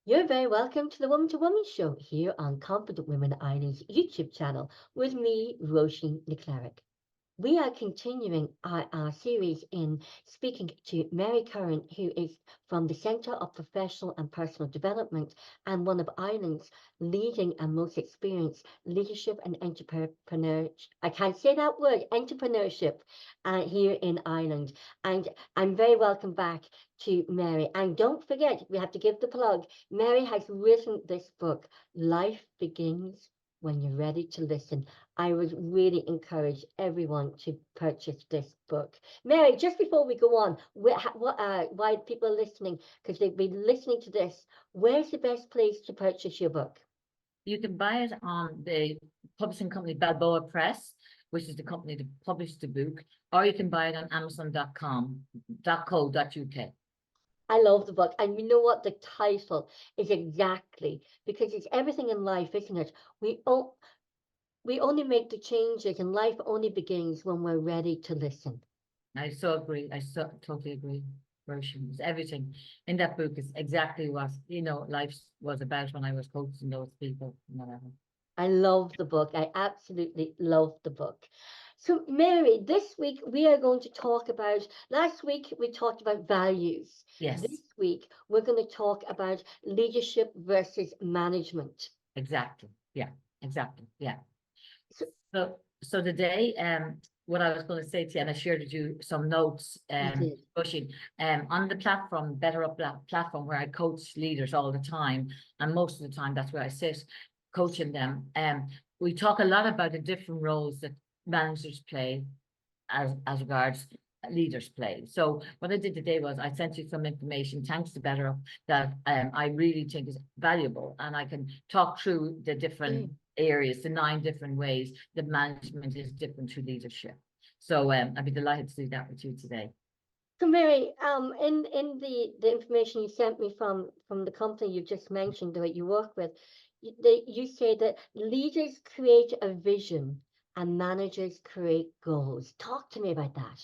You're very welcome to the Woman to Woman show here on Confident Women Ireland's YouTube channel with me, Roisin Leclerc. We are continuing our series in speaking to Mary Curran, who is from the Centre of Professional and Personal Development and one of Ireland's leading and most experienced leadership and entrepreneur. I can't say that word, entrepreneurship, here in Ireland. And I'm very welcome back to Mary. And don't forget, we have to give the plug. Mary has written this book, Life Begins When You're Ready to Listen. I would really encourage everyone to purchase this book. Mary, just before we go on, why people are listening, because they've been listening to this, where's the best place to purchase your book? You can buy it on the publishing company Balboa Press, which is the company that published the book, or you can buy it on amazon.co.uk. I love the book. And you know what? The title is exactly because it's everything in life, isn't it? We only make the changes, and life only begins when we're ready to listen. I so agree. Totally agree. Versions, everything in that book is exactly what life was about when I was coaching those people. Whatever. I love the book. I absolutely love the book. So, Mary, this week we are going to talk about, last week we talked about values. Yes, This week we're going to talk about leadership versus management. exactly. Yeah, exactly. Yeah. So, So today, what I was going to say to you, and I shared with you some notes, you did. pushing, on the platform, Better Up platform, where I coach leaders all the time, and most of the time that's where I sit, coaching them. We talk a lot about the different roles that managers play as regards leaders play. So what I did today was I sent you some information, thanks to Better Up, that I really think is valuable, and I can talk through the different areas, the 9 different ways that management is different to leadership. So I'd be delighted to do that with you today. So, Mary, in the information you sent me from the company you just mentioned that you work with, you say that leaders create a vision and managers create goals. Talk to me about that.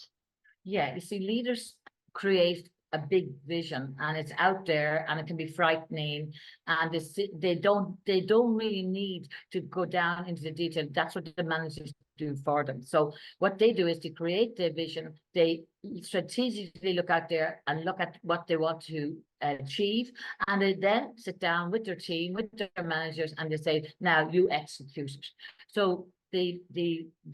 Yeah, you see, leaders create a big vision, and it's out there, and it can be frightening, and they don't really need to go down into the detail. That's what the managers do for them. So what they do is to create their vision. They strategically look out there and look at what they want to achieve, and they then sit down with their team, with their managers, and they say, now you execute it. So the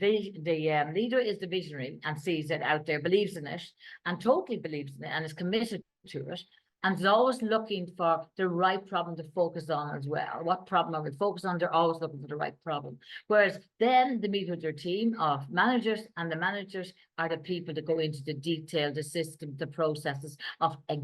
leader is the visionary and sees it out there, believes in it, and totally believes in it, and is committed to it, and is always looking for the right problem to focus on as well. What problem are we focused on? They're always looking for the right problem. Whereas then they meet with their team of managers, and the managers are the people that go into the detail, the system, the processes of, as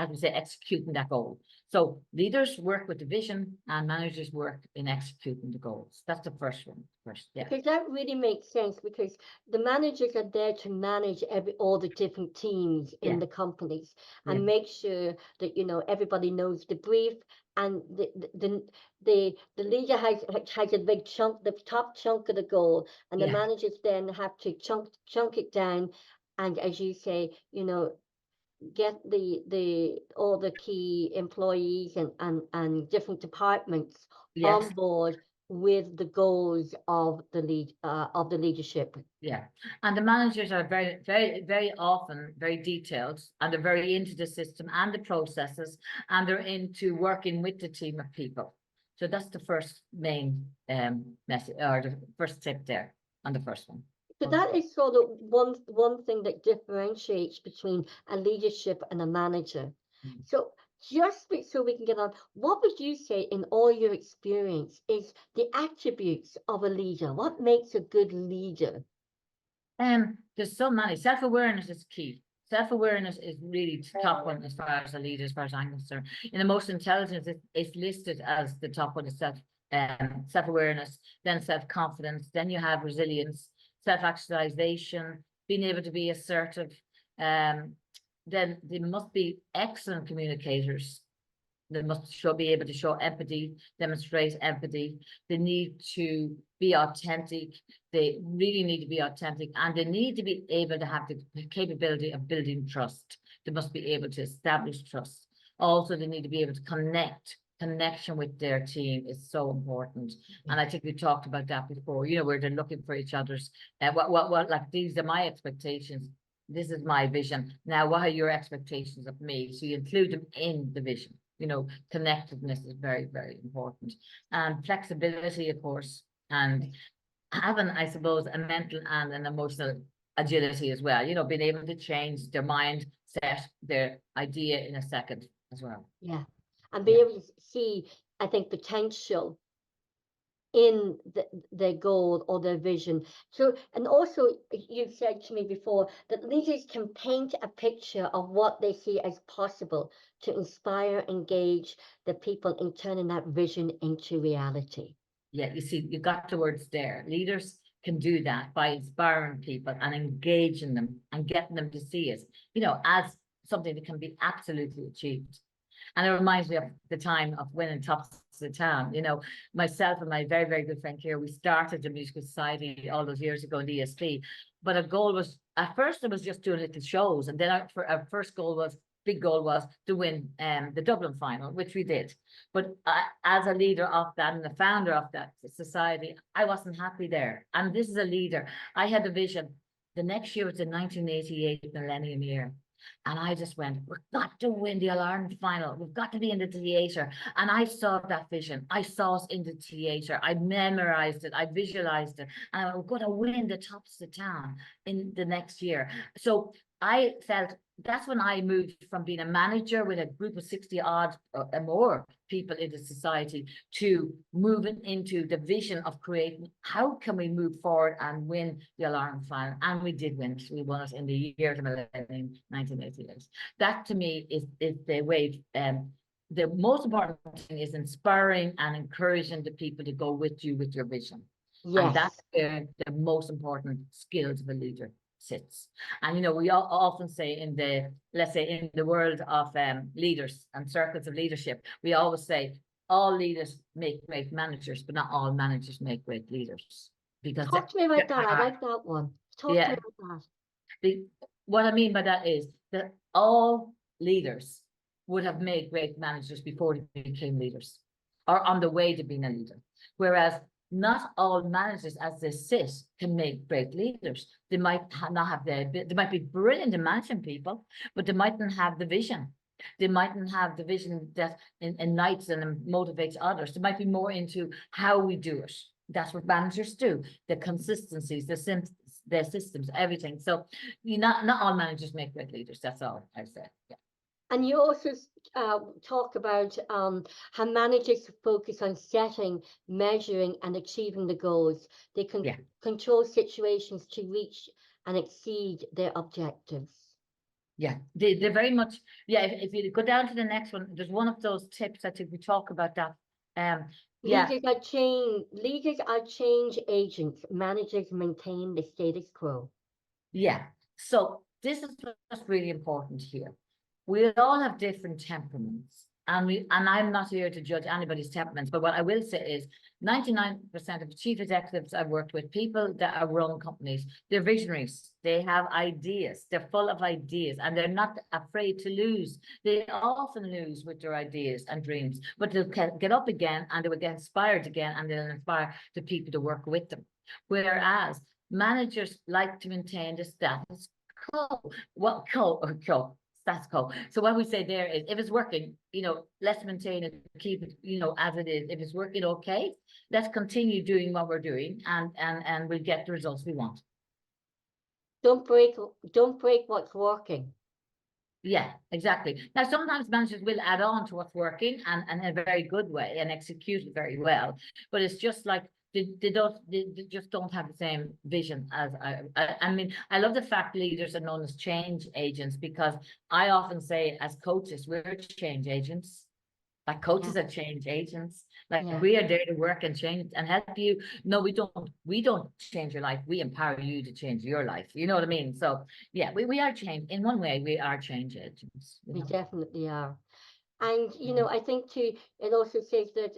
we say, executing that goal. So leaders work with the vision, and managers work in executing the goals. That's the first one. First, yeah. Because that really makes sense because the managers are there to manage all the different teams in Yeah. the companies Yeah. and make sure that everybody knows the brief, and the leader has a big chunk, the top chunk of the goal, and the Yeah. managers then have to chunk it down, and as you say, get the all the key employees and different departments on Yes. board with the goals of the leadership. Yeah. And the managers are very, very, very often very detailed, and they're very into the system and the processes, and they're into working with the team of people. So that's the first main message, or the first tip there on the first one. So that is sort of one thing that differentiates between a leadership and a manager. Mm. So so we can get on, what would you say in all your experience is the attributes of a leader? What makes a good leader? There's so many. Self-awareness is key. Self-awareness is really the top one as far as a leader, as far as I'm concerned. In emotional intelligence, it's listed as the top one is self-awareness, then self-confidence, then you have resilience, self-actualization, being able to be assertive. Then they must be excellent communicators. They must be able to show empathy, demonstrate empathy. They need to be authentic. They really need to be authentic, and they need to be able to have the capability of building trust. They must be able to establish trust. Also, they need to be able to connection with their team is so important. And I think we talked about that before, you know, where they're looking for each other's, what, like, these are my expectations. This is my vision. Now, what are your expectations of me? So you include them in the vision. You know, connectedness is very, very important. And flexibility, of course, and having, I suppose, a mental and an emotional agility as well, you know, being able to change their mind set, their idea in a second as well. Yeah. And be Yeah. able to see, I think, potential in their goal or their vision. So, and also you've said to me before that leaders can paint a picture of what they see as possible to inspire, engage the people in turning that vision into reality. Yeah, you see, you got the words there. Leaders can do that by inspiring people and engaging them and getting them to see it, you know, as something that can be absolutely achieved. And it reminds me of the time of winning Tops of the Town. You know, myself and my very, very good friend here, we started the Musical Society all those years ago in the ESP. But our goal was, at first it was just doing little shows. And then our first goal was, big goal was to win the Dublin final, which we did. But as a leader of that and the founder of that society, I wasn't happy there. And this is a leader. I had a vision. The next year was the 1988 millennium year. And I just went, we've got to win the All-Ireland final. We've got to be in the theatre. And I saw that vision. I saw us in the theatre. I memorized it. I visualized it. And I went, we're going to win the Tops of the Town in the next year. So I felt that's when I moved from being a manager with a group of 60 odd or more people in the society to moving into the vision of creating, how can we move forward and win the All-Ireland final? And we did win. We won it in the year of the millennium, 1988. That to me is the way, the most important thing is inspiring and encouraging the people to go with you with your vision. And that's where the most important skills of a leader sits. And you know, we often say in the, let's say in the world of leaders and circles of leadership, we always say all leaders make great managers, but not all managers make great leaders. Because talk to me about that. I like that one. Talk to me about that. What I mean by that is that all leaders would have made great managers before they became leaders or on the way to being a leader. Whereas not all managers as they sit can make great leaders. They might not have they might be brilliant in managing people, but they mightn't have the vision. They mightn't have the vision that ignites and motivates others. They might be more into how we do it. That's what managers do. The consistencies, the systems, everything. So not all managers make great leaders. That's all I said. Yeah. And you also talk about how managers focus on setting, measuring, and achieving the goals. They can control situations to reach and exceed their objectives. Yeah, they're very much, yeah, if you go down to the next one, there's one of those tips I think we talk about that. Leaders are change agents. Managers maintain the status quo. Yeah, so this is what's really important here. We all have different temperaments, and I'm not here to judge anybody's temperaments, but what I will say is 99% of chief executives I've worked with, people that are run companies, they're visionaries. They have ideas. They're full of ideas, and they're not afraid to lose. They often lose with their ideas and dreams, but they'll get up again, and they'll get inspired again, and they'll inspire the people to work with them. Whereas managers like to maintain the status quo. Status quo. So what we say there is, if it's working, you know, let's maintain it, keep it, you know, as it is. If it's working okay, let's continue doing what we're doing, and we'll get the results we want. Don't break what's working. Yeah, exactly. Now, sometimes managers will add on to what's working and in a very good way and execute it very well. But it's just like they just don't have the same vision as I mean, I love the fact leaders are known as change agents, because I often say as coaches, we're change agents. Like coaches are change agents. Like we are there to work and change and help you. No, we don't change your life. We empower you to change your life. You know what I mean? So yeah, we are change. In one way, we are change agents. We definitely are. And, you know, I think too, it also says that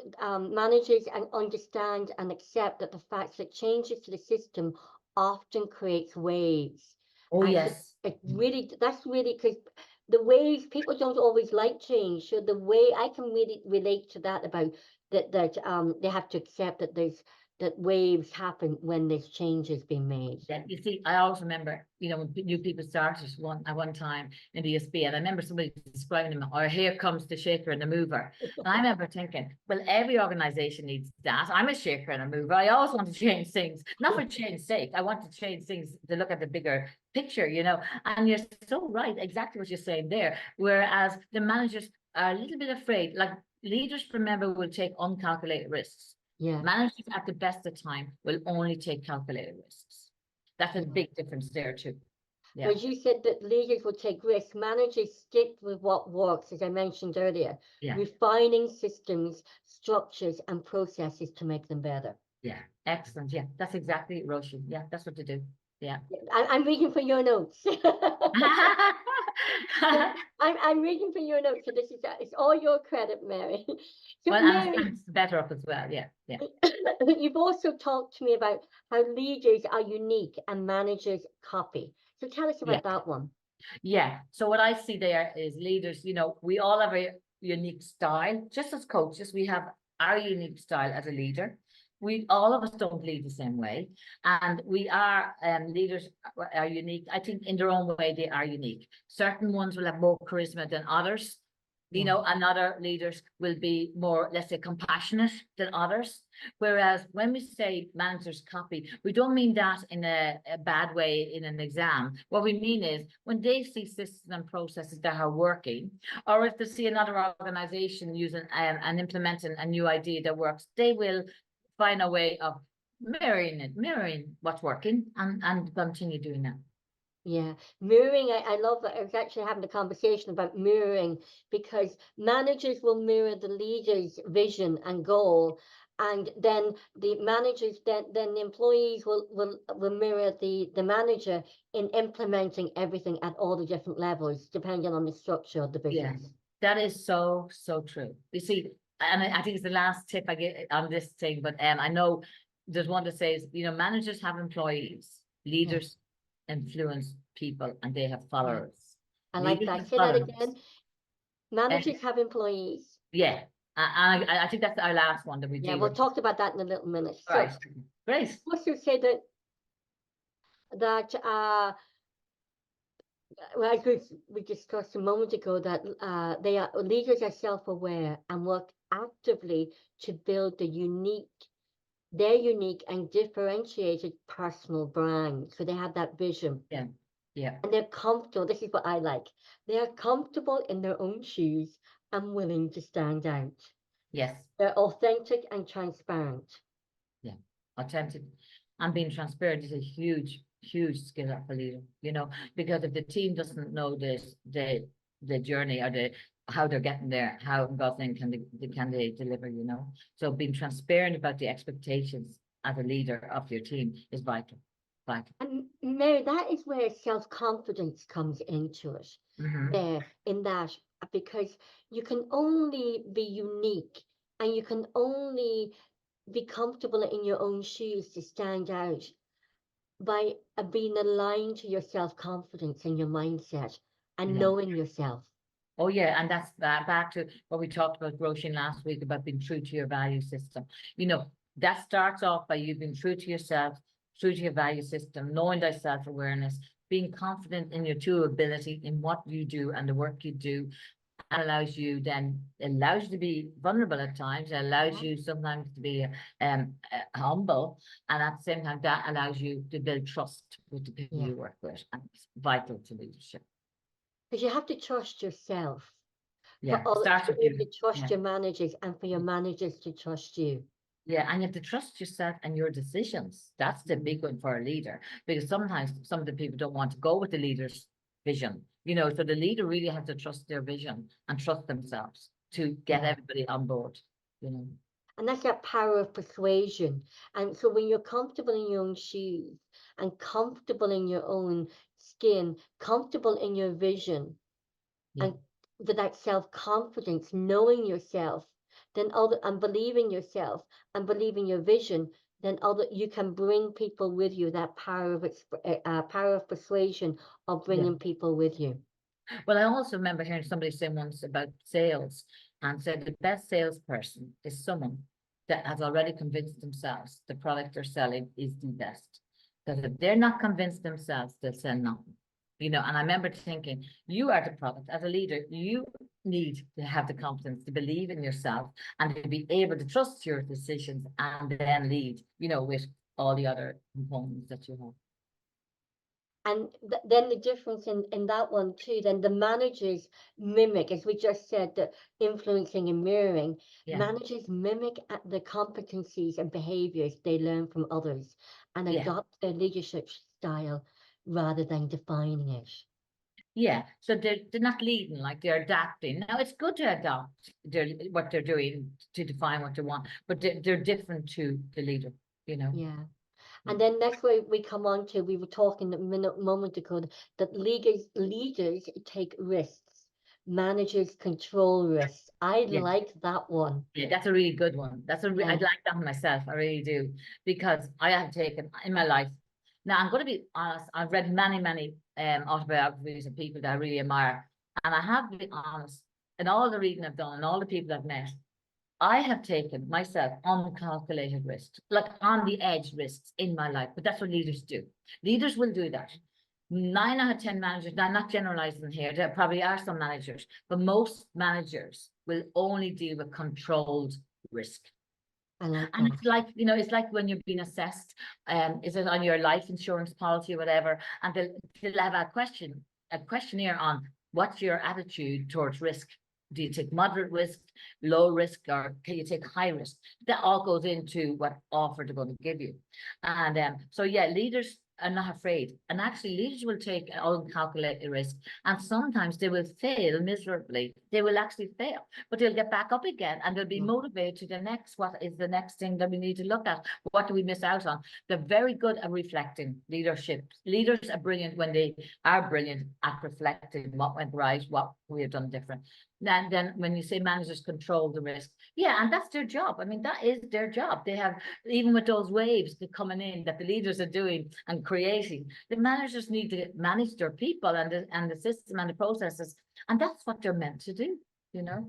managers understand and accept that the fact that changes to the system often creates waves. Oh, and yes. that's really because the ways people don't always like change. So the way I can really relate to that about that they have to accept that that waves happen when there's changes being made. Yeah, you see, I always remember, you know, when new people started at one time in the ESB, and I remember somebody describing them, or here comes the shaker and the mover. And I remember thinking, well, every organization needs that. I'm a shaker and a mover. I always want to change things, not for change's sake. I want to change things to look at the bigger picture, you know. And you're so right, exactly what you're saying there. Whereas the managers are a little bit afraid, like leaders, remember, will take uncalculated risks. Yeah. Managers at the best of time will only take calculated risks. That's a Yeah. big difference there too. Yeah. Whereas you said that leaders will take risks, managers stick with what works, as I mentioned earlier, Yeah. refining systems, structures, and processes to make them better. Yeah. Excellent. Yeah. That's exactly it, Roisin. Yeah. That's what to do. Yeah. I'm reading for your notes. I'm reading for your notes, so this is it's all your credit, Mary. So well, Mary, and it's better up as well. Yeah. Yeah. you've also talked to me about how leaders are unique and managers copy. So tell us about Yeah. that one. Yeah. So what I see there is leaders, you know, we all have a unique style. Just as coaches, we have our unique style as a leader. We all of us don't lead the same way, and we are leaders are unique. I think in their own way they are unique. Certain ones will have more charisma than others. You know, and other leaders will be more, let's say, compassionate than others. Whereas when we say managers copy, we don't mean that in a bad way in an exam. What we mean is when they see systems and processes that are working, or if they see another organization using and implementing a new idea that works, they will find a way of mirroring what's working and continue doing that. Yeah, mirroring, I love that. I was actually having a conversation about mirroring because managers will mirror the leader's vision and goal, and then the managers, then the employees will mirror the manager in implementing everything at all the different levels, depending on the structure of the Yeah, business. that is so true. You see, and I think it's the last tip I get on this thing, but I know there's one that says, you know, managers have employees, leaders influence people, and they have followers. I like Leaders that. have Say that followers. again. Managers have employees. Yeah, and I think that's our last one that we Yeah, do. we'll talk about that in a little minute. Right, So, great. also say that well, as we discussed a moment ago, that leaders are self-aware and work actively to build their unique and differentiated personal brand. So they have that vision. Yeah, yeah. And they're comfortable. This is what I like. They are comfortable in their own shoes and willing to stand out. Yes. They're authentic and transparent. Yeah, authentic and being transparent is a huge skill of a leader, you know, because if the team doesn't know this, the journey or how they're getting there, how in God's name can they deliver, you know. So being transparent about the expectations as a leader of your team is vital. And Mary, that is where self-confidence comes into it. Mm-hmm. There in that, because you can only be unique and you can only be comfortable in your own shoes to stand out by being aligned to your self-confidence and your mindset and Yeah. knowing yourself. Oh yeah, and that's back to what we talked about, Roisin, last week about being true to your value system. You know, that starts off by you being true to yourself, true to your value system, knowing that self-awareness, being confident in your true ability in what you do and the work you do, allows you to be vulnerable at times. It allows you sometimes to be humble, and at the same time that allows you to build trust with the people you work with, and it's vital to leadership. Because you have to trust yourself. Yeah, For you to trust your managers and for your managers to trust you. Yeah, and you have to trust yourself and your decisions. That's the big one for a leader, because sometimes some of the people don't want to go with the leader's vision, you know, so the leader really has to trust their vision and trust themselves to get everybody on board, you know. And that's that power of persuasion. And so when you're comfortable in your own shoes and comfortable in your own skin, comfortable in your vision, and with that self-confidence, knowing yourself, then and believing yourself and believing your vision, then you can bring people with you, that power of persuasion of bringing people with you. Well, I also remember hearing somebody say once about sales and said the best salesperson is someone that has already convinced themselves the product they're selling is the best. Because if they're not convinced themselves, they'll sell nothing. You know, and I remember thinking, you are the product. As a leader, you need to have the confidence to believe in yourself and to be able to trust your decisions and then lead, you know, with all the other components that you have. And then the difference in that one too, then the managers mimic, as we just said, the influencing and mirroring. Yeah, Managers mimic at the competencies and behaviors they learn from others and yeah. adopt their leadership style rather than defining it. Yeah, so they're not leading, like they're adapting. Now it's good to adapt what they're doing to define what they want, but they're different to the leader, you know. Yeah. Yeah. And then next way we come on to, we were talking a moment ago that leaders take risks, managers control risks. I Yeah, like that one. yeah, that's a really good one. Yeah. I'd like that myself. I really do, because I have taken in my life. Now I'm going to be honest. I've read many autobiographies of people that I really admire, and I have to be honest. In all the reading I've done and all the people I've met, I have taken myself uncalculated risks, like on the edge risks in my life, but that's what leaders do. Leaders will do that. 9 out of 10 managers, now I'm not generalizing here, there probably are some managers, but most managers will only deal with controlled risk. I like And that. it's like, you know, it's like when you're being assessed, is it on your life insurance policy or whatever, and they'll have a questionnaire on what's your attitude towards risk. Do you take moderate risk, low risk, or can you take high risk? That all goes into what offer they're going to give you. And so yeah, leaders are not afraid. And actually leaders will take uncalculated risk, and sometimes they will fail miserably. They will actually fail, but they'll get back up again and they'll be Yeah. motivated to the next, what is the next thing that we need to look at? What do we miss out on? They're very good at reflecting leadership. Leaders are brilliant when they are brilliant at reflecting what went right, what we have done different. And then when you say managers control the risk, yeah, and that's their job. I mean, that is their job. They have, even with those waves that coming in that the leaders are doing and creating, the managers need to manage their people and the system and the processes, and that's what they're meant to do, you know.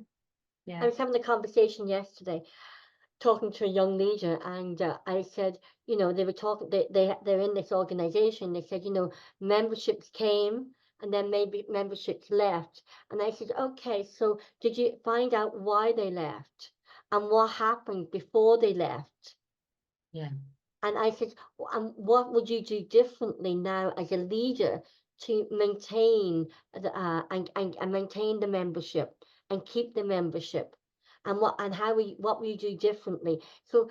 I Yeah, was having a conversation yesterday, talking to a young leader, and I said, you know, they were talking, they're in this organization. They said, you know, memberships came and then maybe memberships left. And I said, okay, so did you find out why they left and what happened before they left? yeah, And I said, what would you do differently now as a leader to maintain and maintain the membership and keep the membership? And what will you do differently? So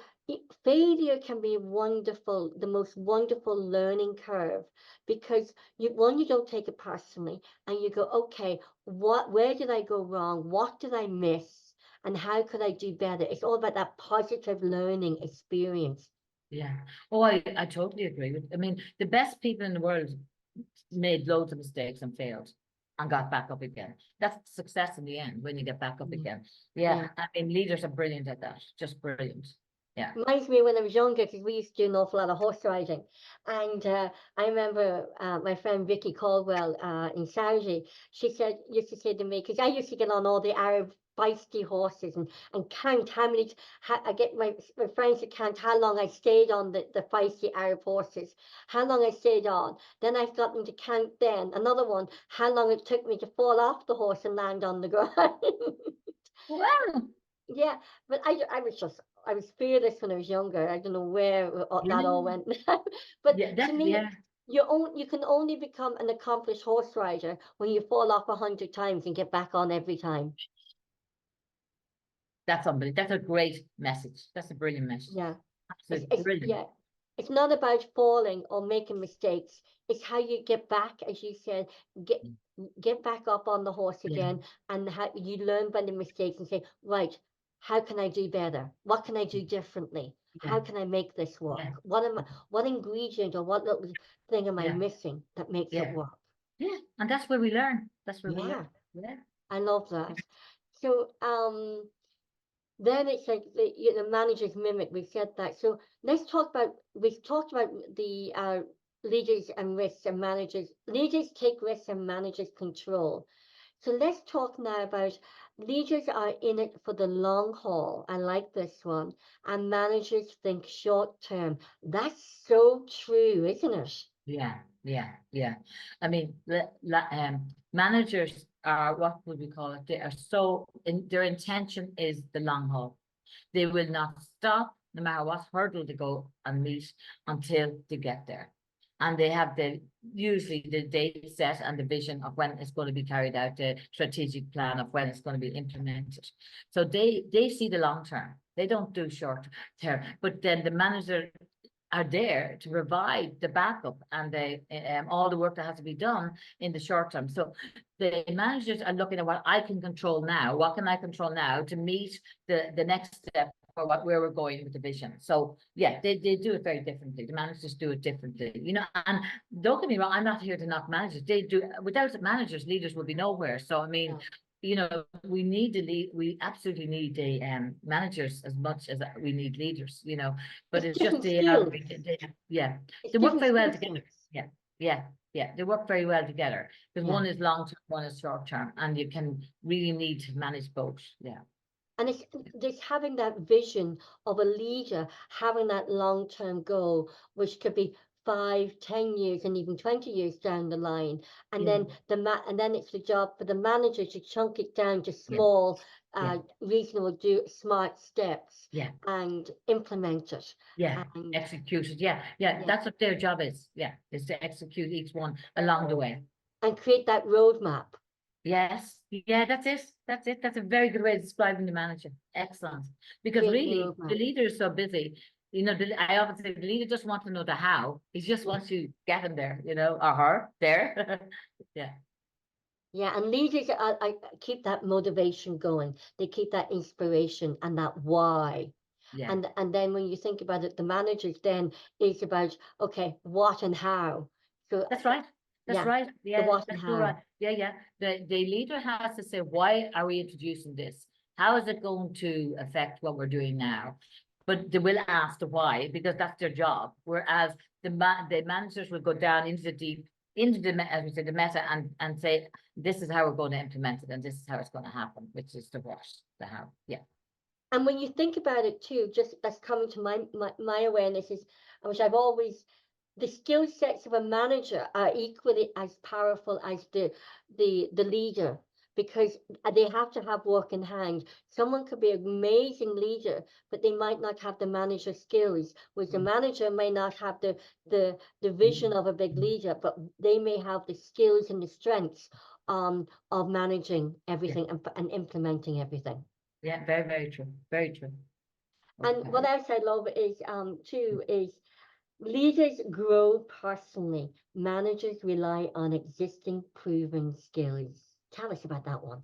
failure can be wonderful, the most wonderful learning curve, because you don't take it personally and you go, okay, where did I go wrong? What did I miss? And how could I do better? It's all about that positive learning experience. yeah. Oh, I totally agree with. I mean, the best people in the world made loads of mistakes and failed and got back up again. That's success in the end when you get back up Yeah. again. Yeah. Yeah, I mean, leaders are brilliant at that, just brilliant. Yeah. Reminds me when I was younger, because we used to do an awful lot of horse riding. And I remember my friend Vicky Caldwell in Saudi, used to say to me, because I used to get on all the Arab feisty horses and count how many, I get my friends to count how long I stayed on the feisty Arab horses, how long I stayed on. Then I got them to count then, another one, how long it took me to fall off the horse and land on the ground. Well, Yeah, but I was fearless when I was younger. I don't know where that all yeah, went. But yeah, to that, me, yeah, you can only become an accomplished horse rider when you fall off 100 times and get back on every time. that's unbelievable. That's a great message. That's a brilliant message. Yeah, Absolutely brilliant. yeah. It's not about falling or making mistakes. It's how you get back, as you said, get get back up on the horse Yeah, again, and how you learn by the mistakes and say, right, how can I do better? What can I do differently? yeah, How can I make this yeah, work? What ingredient or what little thing am I yeah, missing that makes it yeah, work? yeah. And that's where we learn. That's where we Yeah, learn. Yeah. I love that. So then it's like the managers mimic. We've said that. So let's talk about, we've talked about the leaders and risks and managers. Leaders take risks and managers control. So let's talk now about leaders are in it for the long haul. I like this one. And managers think short term. That's so true, isn't it? Yeah, yeah, yeah. I mean, managers are, what would we call it? They are so, their intention is the long haul. They will not stop, no matter what hurdle they go and meet, until they get there. And they have usually the date set and the vision of when it's going to be carried out, the strategic plan of when it's going to be implemented. So they see the long term. They don't do short term. But then the manager are there to provide the backup and all the work that has to be done in the short term. So the managers are looking at what I can control now. What can I control now to meet the next step for where we're going with the vision? So yeah, they do it very differently. The managers do it differently, and don't get me wrong, I'm not here to knock managers. They do, without managers, leaders will be nowhere. So I mean, we need to lead. We absolutely need the managers as much as we need leaders. But It's it's just different skills. yeah, It's they work different very well skill together. sets. Yeah, yeah, yeah. They work very well together because Yeah. one is long term, one is short term, and you can really need to manage both. Yeah, And it's just having that vision of a leader, having that long-term goal, which could be 5, 10 years, and even 20 years down the line. And yeah, then and then it's the job for the manager to chunk it down to yeah, small, yeah, reasonable, smart steps yeah, and implement it. yeah. And Executed. Yeah, yeah. yeah, That's what their job is. Yeah, is to execute each one along the way. and create that roadmap. Yes, yeah, that's it. That's it. That's a very good way of describing the manager. Excellent. Because Create the really, the roadmap. leader is so busy. I often say the leader just wants to know the how. He just Yeah. wants you get him there, or her there. Yeah, Yeah, and leaders I keep that motivation going. They keep that inspiration and that why. yeah. And then when you think about it, the managers then is about, okay, what and how. So That's right. That's yeah, right. the Yeah, what and that's so right. how. Yeah, yeah. The leader has to say, why are we introducing this? How is it going to affect what we're doing now? But they will ask the why because that's their job. Whereas the managers will go down into the deep, into as we say, the meta and say, this is how we're going to implement it and this is how it's going to happen, which is the what, the how. Yeah. And when you think about it too, just that's coming to my awareness is, which I've always, the skill sets of a manager are equally as powerful as the leader, because they have to have work in hand. Someone could be an amazing leader, but they might not have the manager skills, whereas the manager may not have the vision of a big leader, but they may have the skills and the strengths of managing Yeah. everything and implementing everything. Yeah. Very, very true. Very true. And what Okay. else I love is too is leaders grow personally. Managers rely on existing proven skills. Tell us about that one.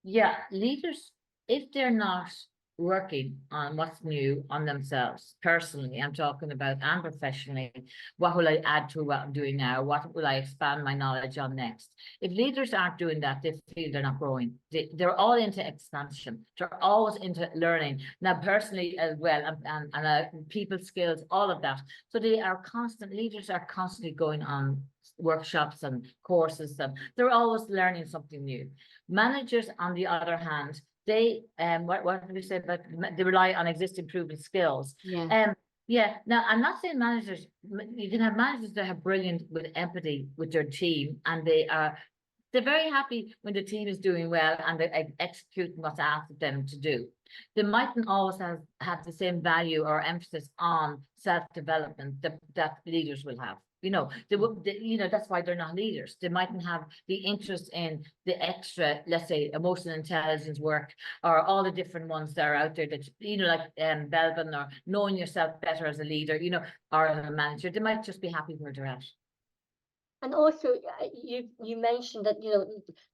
Yeah, leaders, if they're not working on what's new on themselves personally, I'm talking about and professionally, what will I add to what I'm doing now? What will I expand my knowledge on next? If leaders aren't doing that, they feel they're not growing. They're all into expansion. They're always into learning. Now, personally as well, and people skills, all of that. So leaders are constantly going on workshops and courses, and they're always learning something new. Managers, on the other hand, they what did we say about they rely on existing proven skills. Yeah. Yeah. Now I'm not saying managers. You can have managers that have brilliant with empathy with their team, and they're very happy when the team is doing well and they're executing what's asked of them to do. They mightn't always have the same value or emphasis on self-development that leaders will have. That's why they're not leaders. They mightn't have the interest in the extra, let's say, emotional intelligence work or all the different ones that are out there that, like Belvin, or knowing yourself better as a leader, or as a manager. They might just be happy where they're at. And also, you mentioned that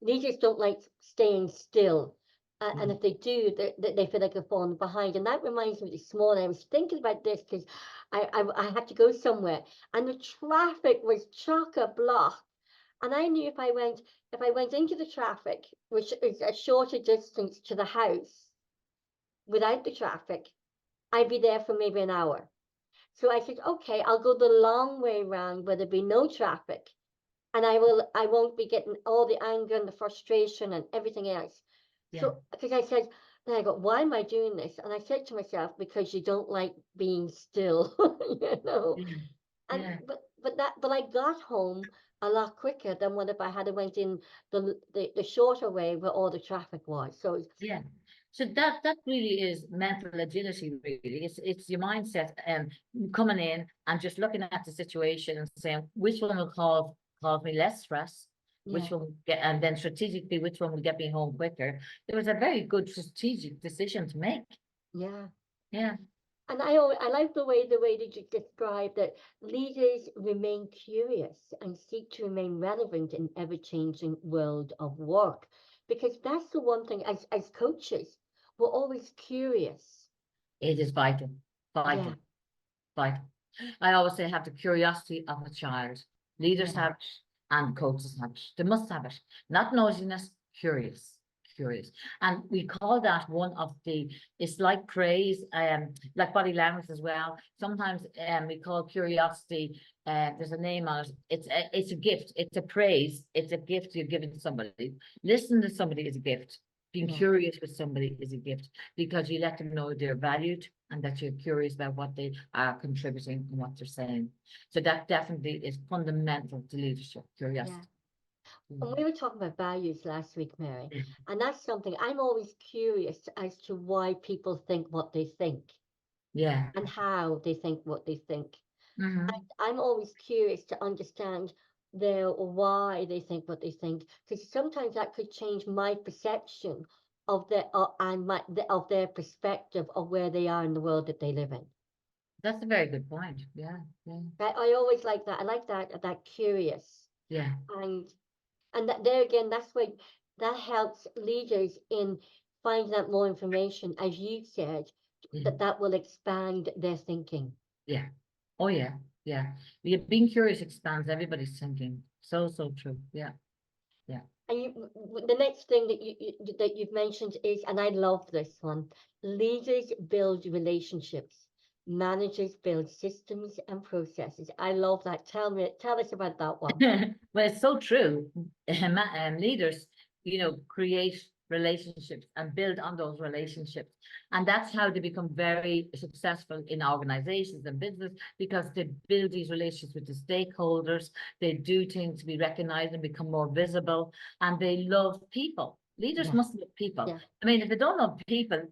leaders don't like staying still, and if they do, they feel like they're falling behind. And that reminds me this morning. I was thinking about this because I had to go somewhere, and the traffic was chock a block. And I knew if I went into the traffic, which is a shorter distance to the house, without the traffic, I'd be there for maybe an hour. So I said, okay, I'll go the long way around where there'd be no traffic, and I won't be getting all the anger and the frustration and everything else. Yeah. So, because I said, then I go, why am I doing this? And I said to myself, because you don't like being still, you know. Yeah. And Yeah. but I got home a lot quicker than what if I had went in the shorter way where all the traffic was. So Yeah. So that really is mental agility, really. It's your mindset and coming in and just looking at the situation and saying which one will cause me less stress, which yeah, one will get, and then strategically which one will get me home quicker. It was a very good strategic decision to make. yeah. Yeah. And I like the way that you describe that leaders remain curious and seek to remain relevant in ever-changing world of work. Because that's the one thing as coaches, we're always curious. It is vital, Yeah, vital, vital. I always say have the curiosity of a child. Leaders yeah, have it and coaches have it. They must have it. Not nosiness, curious, curious. And we call that one of the, it's like praise, like body language as well. Sometimes we call curiosity, there's a name on it. It's a gift, it's a praise, it's a gift you're giving to somebody. Listen to somebody is a gift. Being yeah. curious with somebody is a gift because you let them know they're valued and that you're curious about what they are contributing and what they're saying. So that definitely is fundamental to leadership, Yeah. curiosity. And we were talking about values last week, Mary, Mm. and that's something I'm always curious as to why people think what they think Yeah. and how they think what they think. Hmm. I'm always curious to understand their why they think what they think, because sometimes that could change my perception of their of their perspective of where they are in the world that they live in. That's a very good point. Yeah. Yeah. I always like that. I like that curious Yeah. and that there again, that's why that helps leaders in finding out more information, as you said, Yeah. that will expand their thinking. Yeah. Oh yeah. Yeah. Being curious expands everybody's thinking. So, so true. Yeah. Yeah. And the next thing that that you've mentioned is, and I love this one, leaders build relationships, managers build systems and processes. I love that. Tell us about that one. Well, it's so true. Leaders, create relationships and build on those relationships. And that's how they become very successful in organizations and business because they build these relationships with the stakeholders. They do things to be recognized and become more visible, and they love people. Leaders Yeah, must love people. yeah, I mean, if they don't love people,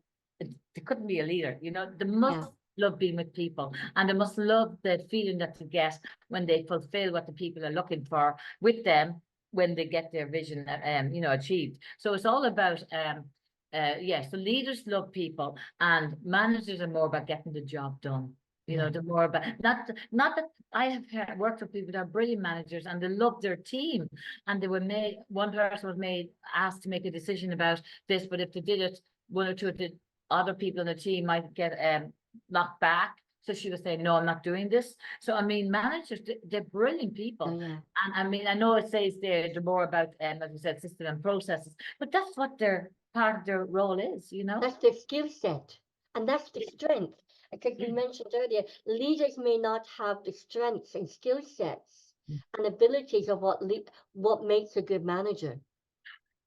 they couldn't be a leader. They must yeah, love being with people and they must love the feeling that they get when they fulfill what the people are looking for with them when they get their vision achieved. So it's all about so leaders love people and managers are more about getting the job done. yeah, The more about not that I have worked with people that are brilliant managers and they love their team and they were made one person was made asked to make a decision about this, but if they did it, one or two of the other people in the team might get knocked back. So she was saying, no, I'm not doing this. So, I mean, managers, they're brilliant oh people. yeah. And I mean, I know it says they're more about, as you said, system and processes, but that's what their part of their role is. That's their skill set, and that's the Yeah. strength. Because we Yeah. mentioned earlier, leaders may not have the strengths and skill sets and abilities of what makes a good manager.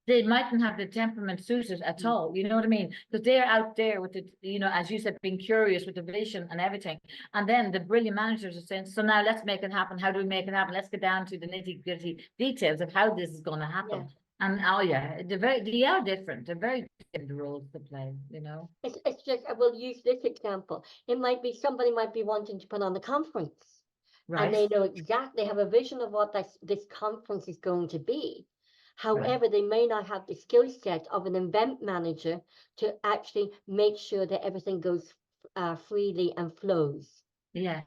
They mightn't have the temperament suited at Mm. all. You know what I mean? Because they're out there with as you said, being curious with the vision and everything. And then the brilliant managers are saying, so now let's make it happen. How do we make it happen? Let's get down to the nitty-gritty details of how this is going to Yeah, happen. And oh yeah, they are different. They're very different roles to play. it's just I will use this example. It might be somebody might be wanting to put on a conference, and Right? they know exactly have a vision of what this conference is going to be. Right. However, they may not have the skill set of an event manager to actually make sure that everything goes freely and flows. Yeah.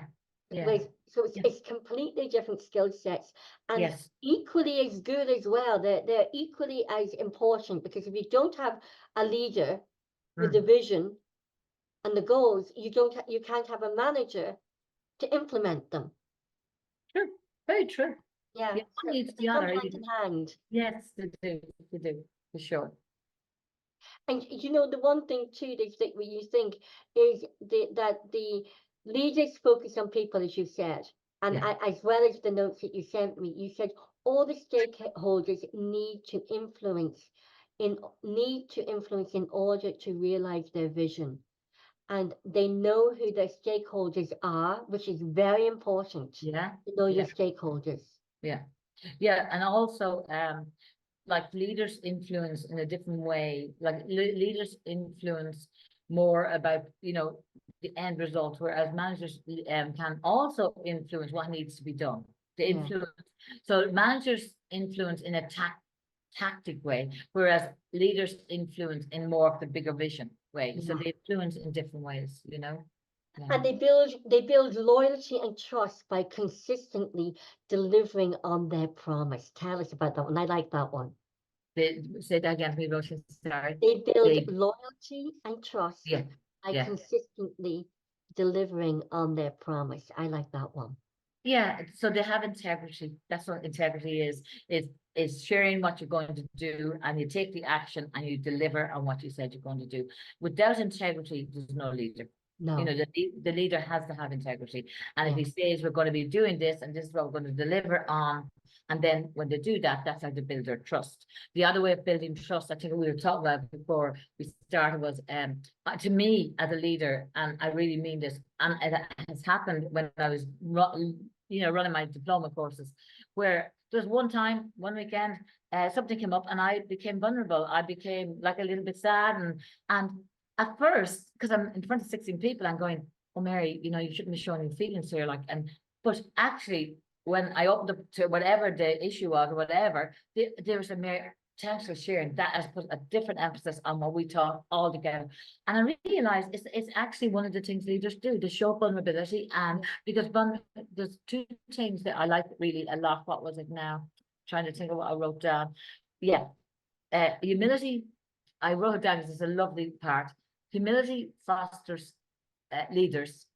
Yeah. So Yeah. it's completely different skill sets and Yes. equally as good as well. They're equally as important because if you don't have a leader with the Mm. vision and the goals, you can't have a manager to implement them. True. Very true. Yeah, Yeah. One so needs they the come other. hand in hand. Yes, they do. They do. For sure. And the one thing too that you think is that the leaders focus on people, as you said, and Yeah. as well as the notes that you sent me, you said all the stakeholders need to influence in order to realize their vision. And they know who their stakeholders are, which is very important Yeah, to know your yeah, stakeholders. yeah, yeah. And also, like leaders influence in a different way, like leaders influence more about, you know, the end result, whereas managers can also influence what needs to be done. The Yeah, influence, so managers influence in a tactic way, whereas leaders influence in more of the bigger vision way. So yeah. they influence in different ways, you know. Yeah. And they build loyalty and trust by consistently delivering on their promise. Tell us about that one. I like that one. They say that again to me, Roshan. Sorry. They build They, loyalty and trust yeah, by yeah. consistently delivering on their promise. I like that one. Yeah, so they have integrity. That's what integrity is sharing what you're going to do, and you take the action and you deliver on what you said you're going to do. Without integrity, there's no leader. You know, No, the leader has to have integrity. And if yeah, he says we're going to be doing this and this is what we're going to deliver on, and then when they do that, that's how they build their trust. The other way of building trust, I think we were talking about before we started, was to me as a leader, and I really mean this, and it has happened when I was running my diploma courses, where there was one time, one weekend, something came up and I became vulnerable. I became like a little bit sad, and at first, because I'm in front of 16 people, I'm going, "Oh, Mary, you know, you shouldn't be showing your feelings here." Like, but actually, when I opened up to whatever the issue was or whatever, there was a mere potential sharing that has put a different emphasis on what we taught all together. And I realized it's actually one of the things leaders do, to show vulnerability. And because there's two things that I like really a lot. What was it now? Trying to think of what I wrote down. Yeah, humility. I wrote it down because it's a lovely part. Humility fosters leaders.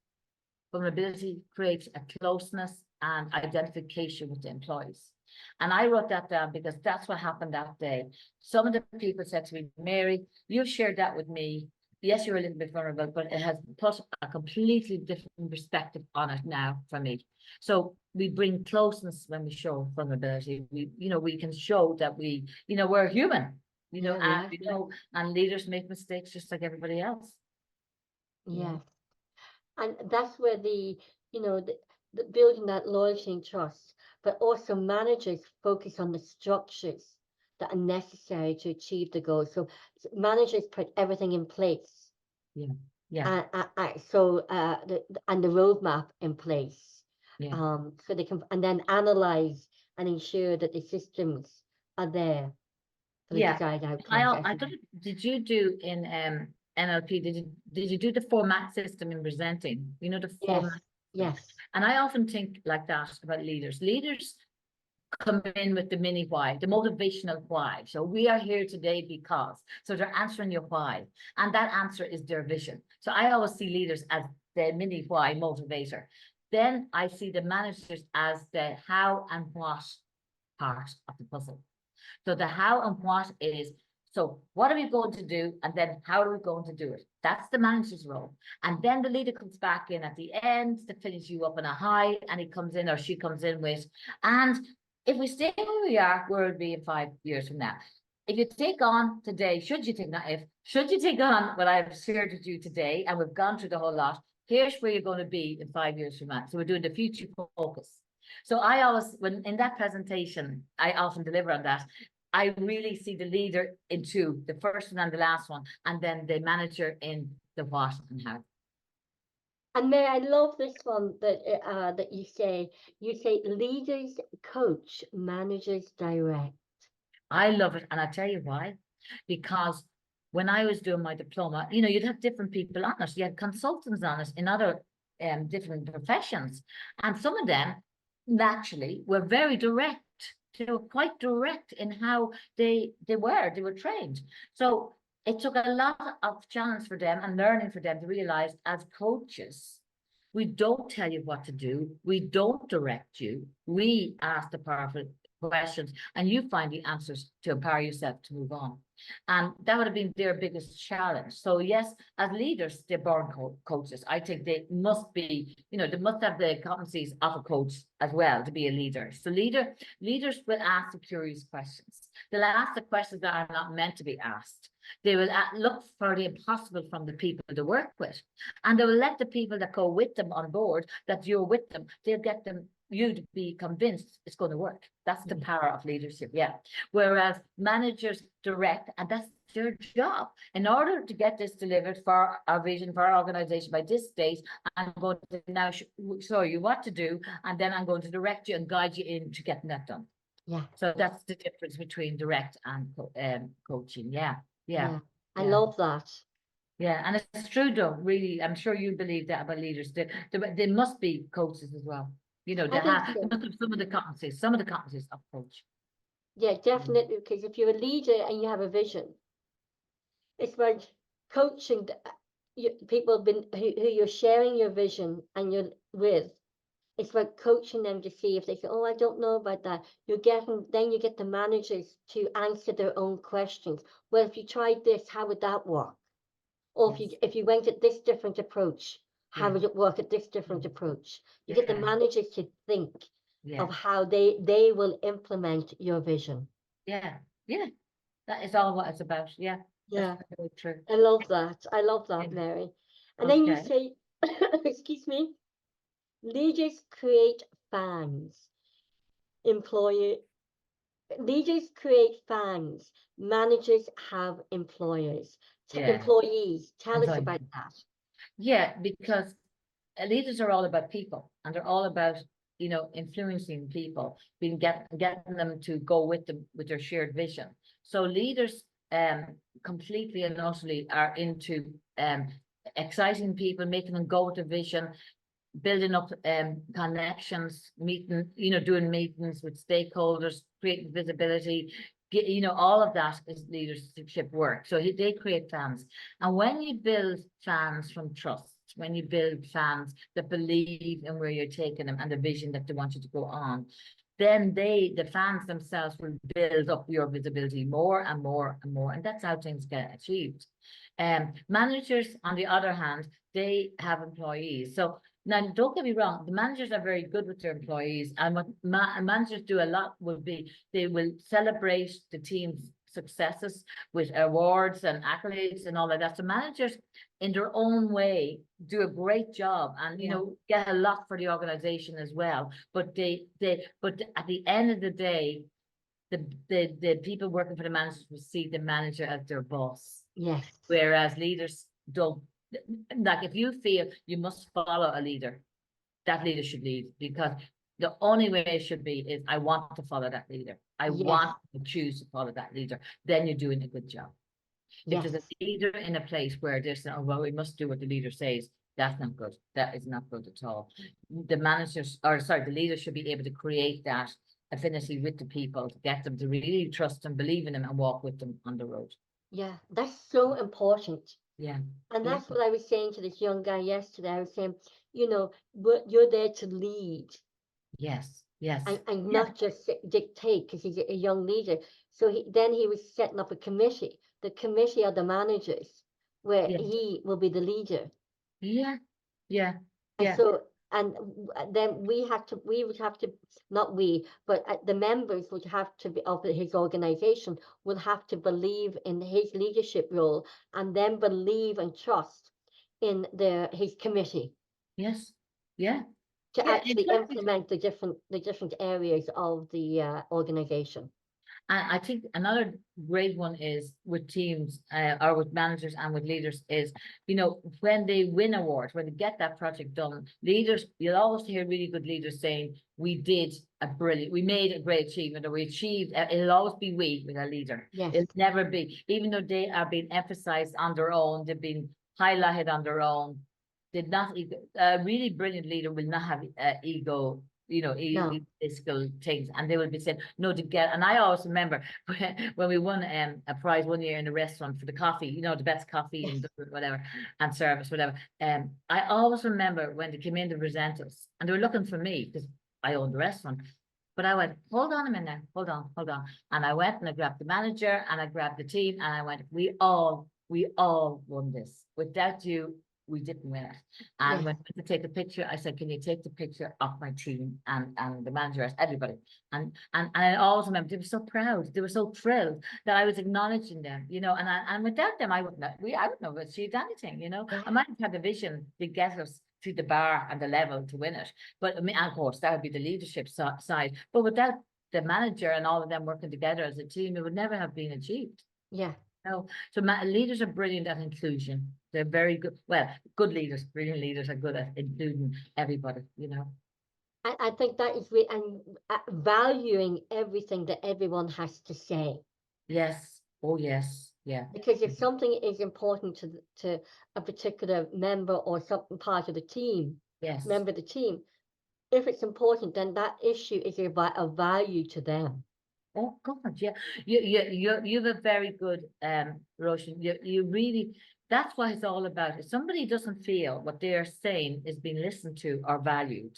Vulnerability creates a closeness and identification with the employees. And I wrote that down because that's what happened that day. Some of the people said to me, "Mary, you shared that with me. Yes, you're a little bit vulnerable, but it has put a completely different perspective on it now for me." So we bring closeness when we show vulnerability. We can show that we're human, yeah, and yeah, and leaders make mistakes just like everybody else. yes. And that's where the building that loyalty and trust, but also managers focus on the structures that are necessary to achieve the goal. So managers put everything in place, Yeah, yeah, and the roadmap in place, yeah. so they can and then analyze and ensure that the systems are there for the Yeah, desired outcomes. I I think. thought, did you do in NLP? Did you do the format system in presenting? You know, the Yes, format system. yes, And I often think like that about leaders. Leaders come in with the mini why, the motivational why. So we are here today because. So they're answering your why, and that answer is their vision. So I always see leaders as the mini why motivator. Then I see the managers as the how and what part of the puzzle. So the how and what is, so what are we going to do? And then how are we going to do it? That's the manager's role. And then the leader comes back in at the end to finish you up on a high, and he comes in or she comes in with, and if we stay where we are, where would be in 5 years from now? If you take on today, should you take on what I've shared with you today, and we've gone through the whole lot, here's where you're going to be in 5 years from now. So we're doing the future focus. So I always, when in that presentation, I often deliver on that. I really see the leader in two, the first one and the last one, and then the manager in the what and how. And May, I love this one that you say. You say leaders coach, managers direct. I love it. And I tell you why, because when I was doing my diploma, you'd have different people on it. You had consultants on it in other different professions. And some of them naturally were very direct. They were quite direct in how they were trained. So it took a lot of challenge for them and learning for them to realize, as coaches, we don't tell you what to do. We don't direct you. We ask the powerful questions and you find the answers to empower yourself to move on. And that would have been their biggest challenge. So yes, as leaders, they're born coaches. I think they must be, they must have the competencies of a coach as well to be a leader. So leaders will ask the curious questions. They'll ask the questions that are not meant to be asked. They will look for the impossible from the people they work with. And they will let the people that go with them on board, that you're with them, they'll get you to be convinced it's going to work. That's the power of leadership. Yeah. Whereas managers direct, and that's their job. In order to get this delivered for our vision, for our organization by this date, I'm going to now show you what to do, and then I'm going to direct you and guide you into getting that done. Yeah. So that's the difference between direct and coaching. Yeah. Yeah. I love that. Yeah, and it's true though, really, I'm sure you believe that about leaders. They must be coaches as well. They must have some of the competencies of coach. Yeah, definitely, because if you're a leader and you have a vision, it's like coaching people who you're sharing your vision and you're with. It's like coaching them to see if they say, oh, I don't know about that. Then you get the managers to answer their own questions. Well, if you tried this, how would that work? Or if you went at this different approach, how would it work at this different approach? You get the managers to think of how they will implement your vision. Yeah, that is all what it's about. Yeah, yeah, really true. I love that, Mary. And then you say, excuse me, leaders create fans. Leaders create fans. Managers have employees. Employees. Tell us about that. Yeah, because leaders are all about people, and they're all about influencing people, getting them to go with them with their shared vision. So leaders completely and utterly are into exciting people, making them go with the vision, building up connections, doing meetings with stakeholders, creating visibility. All of that is leadership work. So they create fans. And when you build fans from trust, when you build fans that believe in where you're taking them and the vision that they want you to go on, then the fans themselves will build up your visibility more and more and more. And that's how things get achieved. Managers, on the other hand, they have employees. So now, don't get me wrong, the managers are very good with their employees, and what managers do a lot will be they will celebrate the team's successes with awards and accolades and all of that. So managers, in their own way, do a great job and get a lot for the organization as well. But but at the end of the day, the people working for the managers will see the manager as their boss. Yes. Whereas leaders don't. Like if you feel you must follow a leader, that leader should lead, because the only way it should be is I want to follow that leader. I want to choose to follow that leader. Then you're doing a good job. If there's a leader in a place where there's we must do what the leader says, that's not good. That is not good at all. The leaders should be able to create that affinity with the people to get them to really trust and believe in them and walk with them on the road. Yeah, that's so important. Yeah. And that's what I was saying to this young guy yesterday. I was saying, you're there to lead. Yes. And not just dictate, because he's a young leader. So he was setting up a committee. The committee of the managers, where he will be the leader. Yeah. And so, and then the members would have to be of his organization would have to believe in his leadership role, and then believe and trust in his committee. Yes. Yeah. To actually implement the different areas of the organization. And I think another great one is with teams or with managers and with leaders is, when they win awards, when they get that project done, leaders, you'll always hear really good leaders saying, we made a great achievement, or we achieved, it'll always be we with a leader. Yes. It'll never be, even though they are being emphasized on their own, they've been highlighted on their own, a really brilliant leader will not have ego, egotistical things, and they will be saying no to get. And I always remember when we won a prize one year in a restaurant for the coffee, the best coffee and whatever and service, whatever. I always remember when they came in to present us, and they were looking for me because I owned the restaurant. But I went, hold on a minute, hold on. And I went and I grabbed the manager and I grabbed the team and I went, we all won this. Without you, we didn't win it. And Yes. when I went to take a picture, I said, can you take the picture of my team and the manager, everybody. And I always remember they were so proud, they were so thrilled that I was acknowledging them, you know, and without them, I wouldn't have achieved anything, you know. I might have had the vision to get us to the bar and the level to win it. But I mean, of course, that would be the leadership side. But without the manager and all of them working together as a team, it would never have been achieved. Yeah. No, so leaders are brilliant at inclusion. They're very good. Well, good leaders, brilliant leaders are good at including everybody, you know. I think that is really, and valuing everything that everyone has to say. Yes. Oh, yes. Yeah. Because if something is important to a particular member or something part of the team, Yes. member of the team, if it's important, then that issue is of value to them. Oh God, yeah. You have a very good Roshan. You really, that's what it's all about. If somebody doesn't feel what they're saying is being listened to or valued,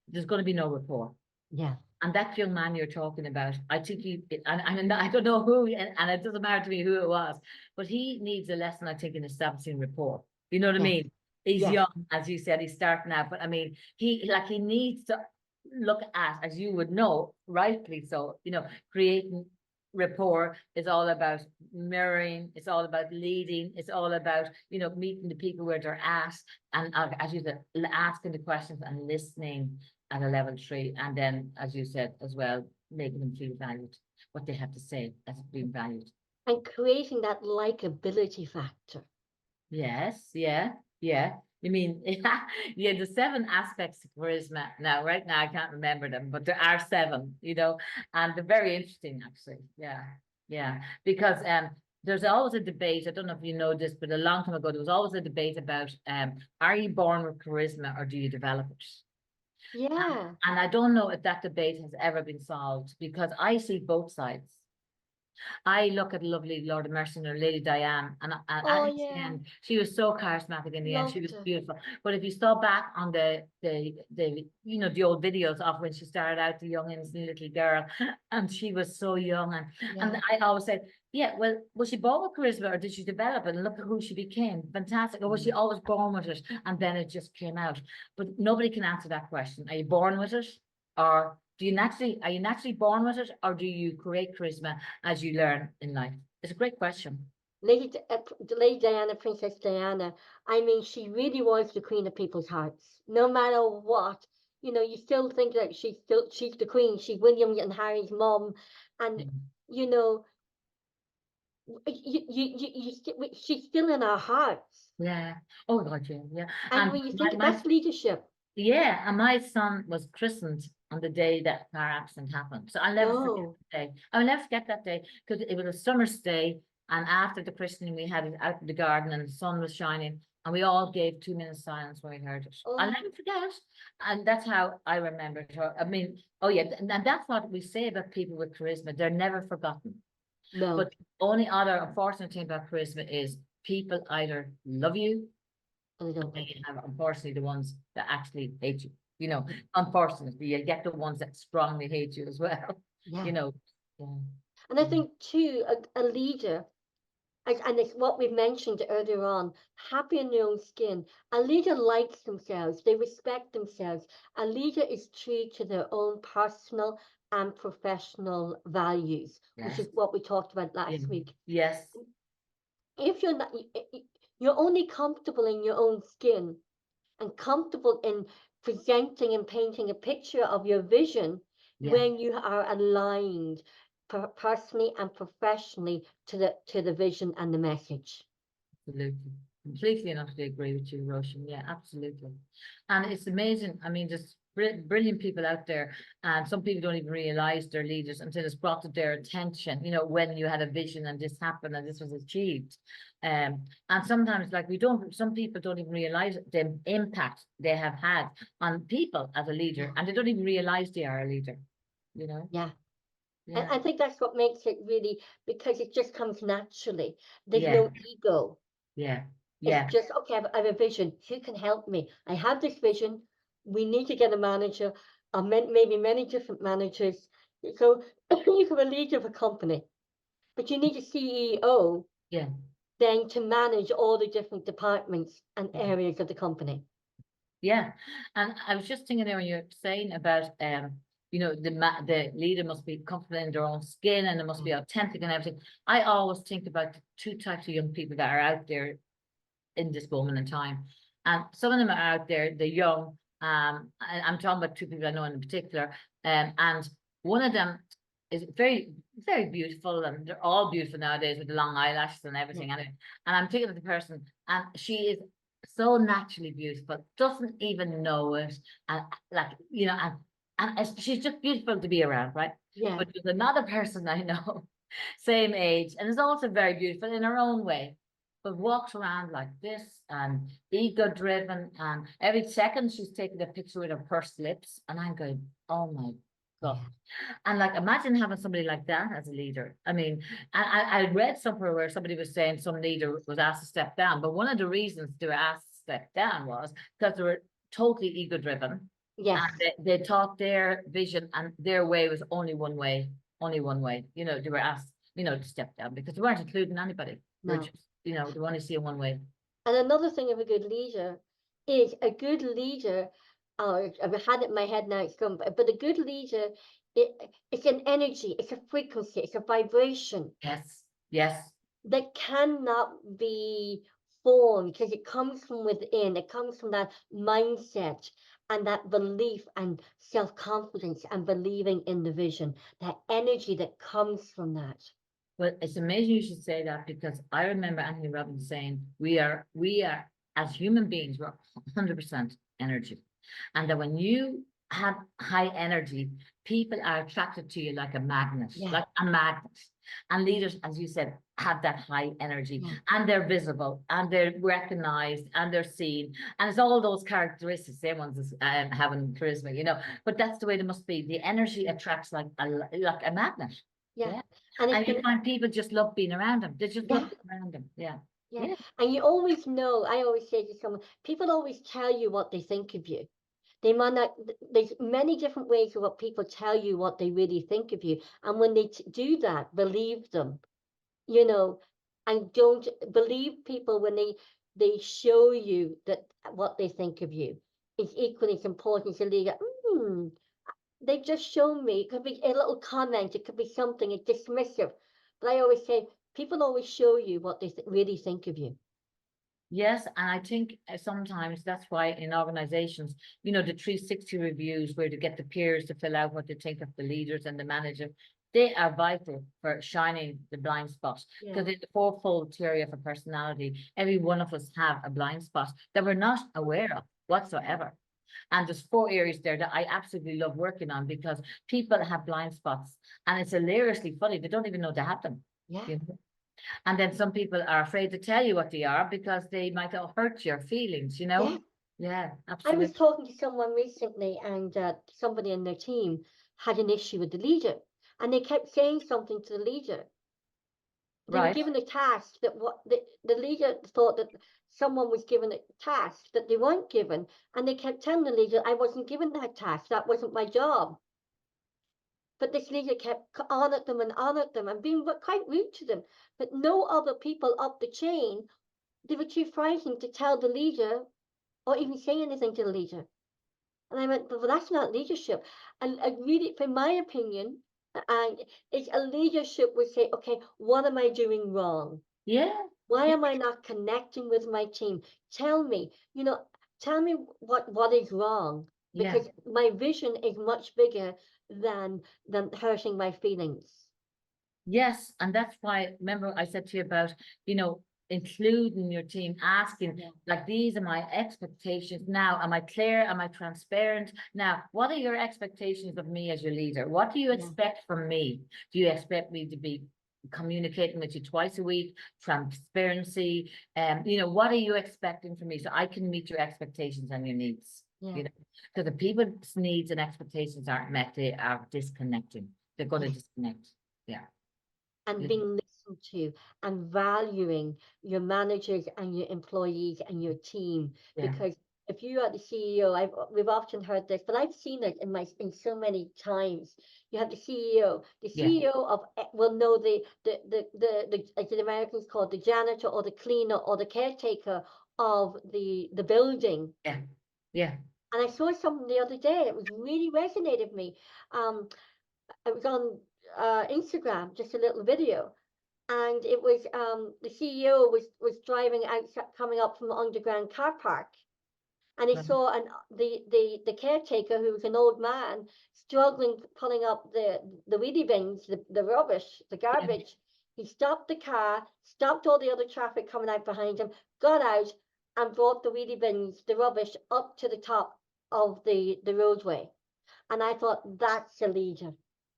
there's going to be no rapport. Yeah. And that young man you're talking about, I think and I don't know who, and it doesn't matter to me who it was, but he needs a lesson, I think, in establishing rapport. You know what I Yes. mean? He's Yes. young, as you said, he's starting out, but I mean, he needs to look at, as you would know, rightly so, you know, creating rapport is all about mirroring, it's all about leading, it's all about, you know, meeting the people where they're at, and as you said, asking the questions and listening at a level 3, and then, as you said as well, making them feel valued, what they have to say as being valued. And creating that likability factor. Yes, yeah. You mean, yeah, the 7 aspects of charisma. Now, right now, I can't remember them, but there are 7, you know, and they're very interesting, actually. Yeah. Because there's always a debate. I don't know if you know this, but a long time ago, there was always a debate about are you born with charisma or do you develop it? Yeah. And I don't know if that debate has ever been solved because I see both sides. I look at lovely Lord of Mercy or Lady Diane, and at Oh the yeah. end, she was so charismatic in the end. She Loved was it. beautiful. But if you saw back on the you know, the old videos of when she started out, the young innocent little girl, and she was so young, and Yeah. I always said, yeah, well, was she born with charisma or did she develop it? And look at who she became, fantastic. Or was she always born with it, and then it just came out? But nobody can answer that question. Are you born with it, or are you naturally born with it, or do you create charisma as you learn in life? It's a great question. Lady Diana, Princess Diana, I mean, she really was the queen of people's hearts. No matter what, you know, you still think that she's the queen. She's William and Harry's mom, and you know, she's still in our hearts. Yeah. Oh God, yeah. And when you think that's leadership. Yeah, and my son was christened on the day that car accident happened. So I'll never forget Oh, that day. I'll never forget that day because it was a summer's day. And after the christening, we had it out in the garden and the sun was shining. And we all gave 2 minutes silence when we heard it. I'll oh, never forget. And that's how I remembered her. I mean, oh yeah, and that's what we say about people with charisma. They're never forgotten. no, But the only other unfortunate thing about charisma is people either love you, I don't and then think. you have unfortunately the ones that actually hate you. You know, unfortunately, you get the ones that strongly hate you as well. Yeah. You know. Yeah. And I think too, a leader, and it's what we mentioned earlier on, happy in their own skin. A leader likes themselves, they respect themselves. A leader is true to their own personal and professional values, which Yes. is what we talked about Yeah. last week. Yes. If you're not, you're only comfortable in your own skin and comfortable in presenting and painting a picture of your vision Yeah. when you are aligned personally and professionally to the vision and the message. Absolutely. Completely and utterly agree with you, Roshan. Yeah, absolutely. And it's amazing. I mean, there's brilliant people out there, and some people don't even realize they're leaders until it's brought to their attention, you know, when you had a vision and this happened and this was achieved. And sometimes like some people don't even realize the impact they have had on people as a leader, and they don't even realize they are a leader, you know? Yeah. Yeah. And I think that's what makes it really, because it just comes naturally. There's Yeah. no ego. Yeah. It's just, okay, I have a vision. Who can help me? I have this vision. We need to get a manager. maybe many different managers. So you can be a leader of a company, but you need a CEO Yeah. then to manage all the different departments and Yeah. areas of the company. Yeah, and I was just thinking there when you're saying about the leader must be comfortable in their own skin and it must be authentic and everything. I always think about the two types of young people that are out there in this moment in time, and some of them are out there, they're young. I'm talking about two people I know in particular, and one of them is very, very beautiful, and they're all beautiful nowadays with the long eyelashes and everything. And I'm thinking of the person, and she is so naturally beautiful, doesn't even know it, and like she's just beautiful to be around, right? Yeah. But there's another person I know, same age, and is also very beautiful in her own way, but walks around like this and ego driven, and every second she's taking a picture with her pursed lips, and I'm going, oh my God. And like, imagine having somebody like that as a leader. I mean, I read somewhere where somebody was saying some leader was asked to step down, but one of the reasons they were asked to step down was because they were totally ego driven. Yes. And they thought their vision and their way was only one way, only one way. You know, they were asked, to step down because they weren't including anybody. They were No. just, they only see it one way. And another thing of a good leader is a good leader. I've had it in my head now, it's gone, but a good leader, it's an energy, it's a frequency, it's a vibration Yes, yes, that cannot be formed because it comes from within. It comes from that mindset and that belief and self-confidence and believing in the vision, that energy that comes from that. well, it's amazing you should say that because I remember Anthony Robbins saying we are as human beings, we're 100% energy. And that when you have high energy, people are attracted to you like a magnet, Yeah. like a magnet. And leaders, as you said, have that high energy, Yeah. and they're visible and they're recognized and they're seen. And it's all those characteristics, same ones as having charisma, but that's the way they must be. The energy attracts like a magnet. Yeah. Yeah. And And it's you find people just love being around them. They just yeah. love being around them. Yeah. Yeah. Yeah. And you always know, I always say to someone, people always tell you what they think of you. They might not, there's many different ways of what people tell you what they really think of you. And when they do that, believe them, and don't believe people when they show you that what they think of you is equally as important as a leader. They've just shown me, it could be a little comment, it could be something, it's dismissive. But I always say, people always show you what they really think of you. Yes, and I think sometimes that's why in organizations, the 360 reviews where to get the peers to fill out what they think of the leaders and the manager, they are vital for shining the blind spot. Because in the fourfold theory of a personality, every one of us have a blind spot that we're not aware of whatsoever. And there's 4 areas there that I absolutely love working on because people have blind spots and it's hilariously funny. They don't even know they have them. Yeah. And then some people are afraid to tell you what they are because they might hurt your feelings. Yeah. Yeah, I absolutely. was talking to someone recently, and somebody in their team had an issue with the leader, and they kept saying something to the leader. They were Right. given a task that what the leader thought that someone was given a task that they weren't given, and they kept telling the leader, "I wasn't given that task. That wasn't my job." But this leader kept on at them and being quite rude to them. But no other people up the chain, they were too frightened to tell the leader or even say anything to the leader. And I went, but that's not leadership. And I really, in my opinion, and it's a leadership would say, okay, what am I doing wrong? Yeah. Why am I not connecting with my team? Tell me, tell me what is wrong, Yeah. because my vision is much bigger than hurting my feelings. Yes. And that's why, remember I said to you about, including your team, asking, like, these are my expectations. Now, am I clear? Am I transparent? Now, what are your expectations of me as your leader? What do you expect from me? Do you expect me to be communicating with you twice a week, transparency? What are you expecting from me so I can meet your expectations and your needs? Because the people's needs and expectations aren't met, they are disconnecting. They're going to disconnect. Yeah. And being listened to and valuing your managers and your employees and your team, because if you are the CEO, we've often heard this, but I've seen it in so many times. You have the CEO. The Yeah. CEO will know as the Americans call it, the janitor or the cleaner or the caretaker of the building. Yeah. Yeah. And I saw something the other day. It was really resonated with me. It was on Instagram, just a little video, and it was the CEO was driving out, coming up from the underground car park, and he Right. saw the caretaker, who was an old man, struggling pulling up the weedy bins, the rubbish, the garbage. He stopped the car, stopped all the other traffic coming out behind him, got out and brought the weedy bins, the rubbish, up to the top of the roadway. And I thought, that's a leader.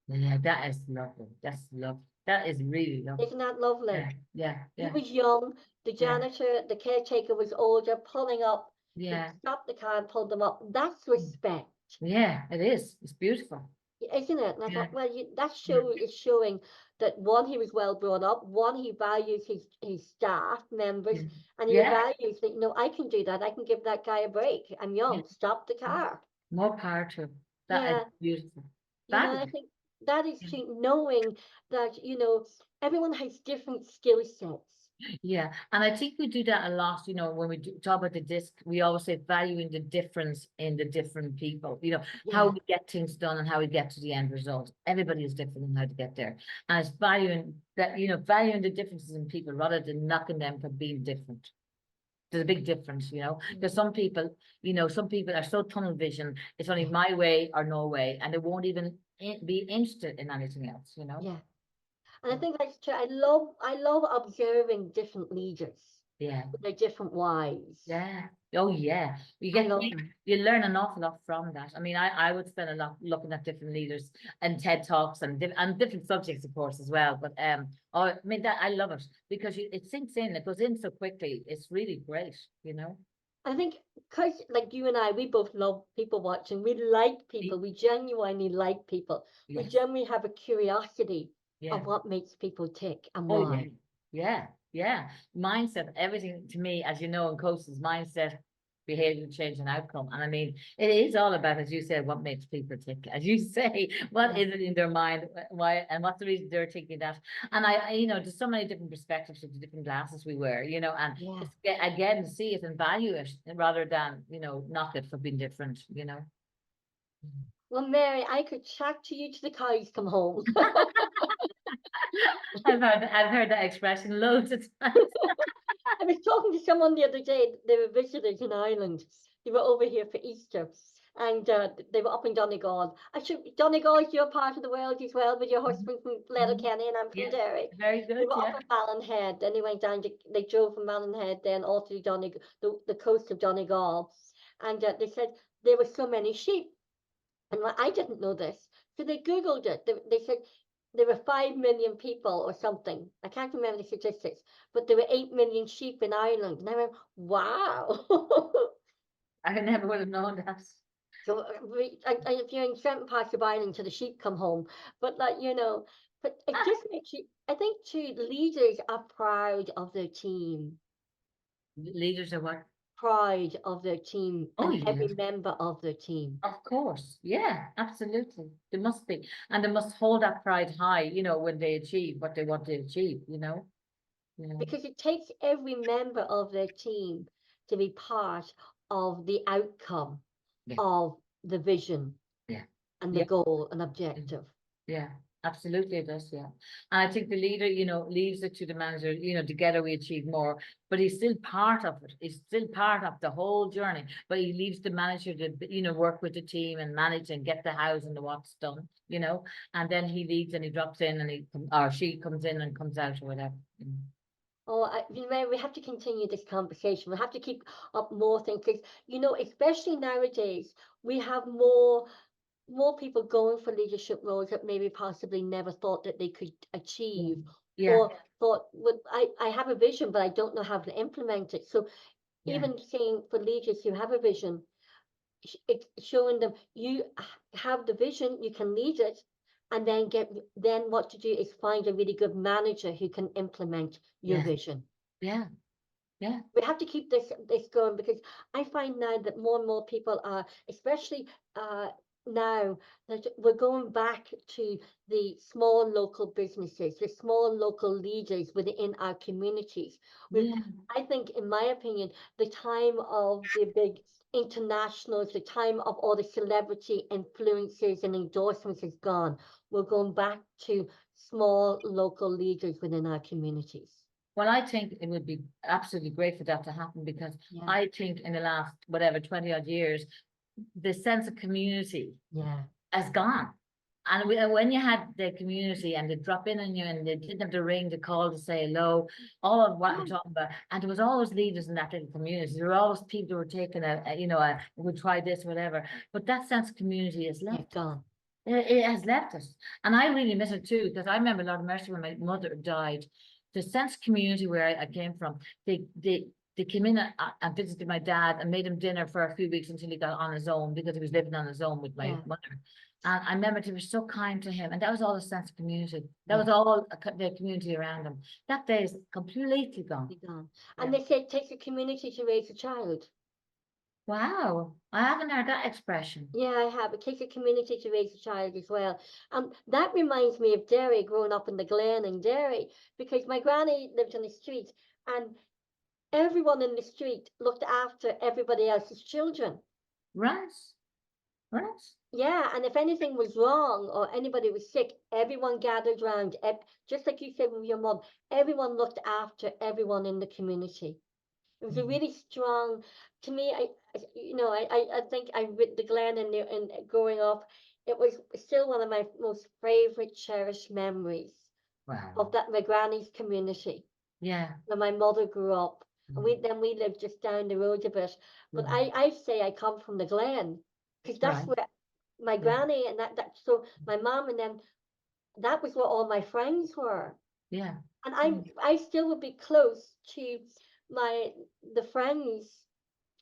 Yeah, that is lovely. That's lovely. That is really lovely. Isn't that lovely? Yeah, yeah, He yeah, was young, the Yeah. janitor, the caretaker was older, pulling up. He yeah, stopped the car and pulled them up. That's respect, yeah, it is. It's beautiful. isn't it? And I Yeah. thought, well, that is showing that, one, he was well brought up, one, he values his staff members, Yeah. and he Yeah. values that, I can do that. I can give that guy a break. I'm young. Stop the car. More power to him. That Yeah. is beautiful. I Fabulous. think that is Yeah. true, knowing that, everyone has different skill sets. Yeah, and I think we do that a lot, when we talk about the disc, we always say valuing the difference in the different people, how Yeah. we get things done and how we get to the end result. Everybody is different in how to get there. And it's valuing that, valuing the differences in people rather than knocking them for being different. There's a big difference, because some people are so tunnel vision, it's only my way or no way, and they won't even be interested in anything else, Yeah. And I think that's true. I love observing different leaders Yeah. with their different whys. Yeah. Oh, yeah. I love them. You learn an awful lot from that. I mean, I would spend a lot looking at different leaders and TED Talks and different subjects, of course, as well. But I mean, that I love it because it sinks in. It goes in so quickly. It's really great, I think because, like you and I, we both love people watching. We like people. We genuinely like people. We Yes. generally have a curiosity Yeah. of what makes people tick and Oh, why. yeah. Yeah. Mindset, everything to me, as you know, in coaches, mindset, behavior change and outcome. And I mean, it is all about, as you said, what makes people tick. As you say, what Yeah. is it in their mind, why, and what's the reason they're thinking that. And there's so many different perspectives with the different glasses we wear, and Yeah. it's, again, see it and value it rather than, knock it for being different, Well, Mary, I could chat to you till the cows come home. I've heard that expression loads of times. I was talking to someone the other day. They were visitors in Ireland. They were over here for Easter, and they were up in Donegal. Donegal is your part of the world as well, with your husband from Letterkenny, and I'm from Derry. Very They good, were up in Mallinhead. Then they went down. They drove from Mallinhead, then all through Donegal, the coast of Donegal, and they said there were so many sheep, and I didn't know this, so they Googled it. They said there were 5 million people or something. I can't remember the statistics, but there were 8 million sheep in Ireland. And I went, wow. I never would have known that. So if you're in certain parts of Ireland, till the sheep come home. But but it just makes you, I think too, leaders are proud of their team. Leaders are what? Proud of their team, Oh, and every yeah. member of their team. Of course. Yeah, absolutely. They must be. And they must hold that pride high, when they achieve what they want to achieve, Yeah. Because it takes every member of their team to be part of the outcome of the vision and the goal and objective. Yeah, absolutely it does, yeah. And I think the leader, leaves it to the manager, together we achieve more, but he's still part of it. He's still part of the whole journey, but he leaves the manager to, work with the team and manage and get the house and the what's done, and then he leaves and he drops in and or she comes in and comes out or whatever. Oh, we have to continue this conversation. We have to keep up more things because, especially nowadays, we have more people going for leadership roles that maybe possibly never thought that they could achieve, or thought, well, I have a vision, but I don't know how to implement it. So even saying for leaders who have a vision, it's showing them you have the vision, you can lead it, and then what to do is find a really good manager who can implement your vision. Yeah. Yeah. We have to keep this going, because I find now that more and more people are, especially now, that we're going back to the small local businesses, the small local leaders within our communities. Yeah. I think, in my opinion, the time of the big internationals, the time of all the celebrity influencers and endorsements is gone. We're going back to small local leaders within our communities. Well, I think it would be absolutely great for that to happen, because Yeah. I think in the last, whatever, 20 odd years, the sense of community Yeah. has gone. And when you had the community and they drop in on you and they didn't have to ring to call to say hello, all of what we're talking about. And there was always leaders in that little community. There were always people who were taking would try this, whatever. But that sense of community is Yeah, left. gone. It has left us. And I really miss it too, because I remember Lord of Mercy when my mother died, the sense of community where I came from, they came in and visited my dad and made him dinner for a few weeks until he got on his own, because he was living on his own with my Yeah. mother. And I remember they were so kind to him, and that was all the sense of community. That Yeah. was all the community around him. That day is completely gone. Gone. And Yeah. they say it takes a community to raise a child. Wow, I haven't heard that expression. Yeah, I have. It takes a community to raise a child as well. That reminds me of Derry, growing up in the Glen in Derry, because my granny lived on the street, and everyone in the street looked after everybody else's children. Right, right. Yeah, and if anything was wrong or anybody was sick, everyone gathered round. Just like you said with your mom, everyone looked after everyone in the community. It was a really strong, to me. I think I with the Glen and growing up, it was still one of my most favorite, cherished memories Wow. of that my granny's community Yeah. where my mother grew up, and we lived just down the road a bit. But I say I come from the Glen, because that's Right. where my granny and so my mom and them, that was where all my friends were. Yeah. And I still would be close to the friends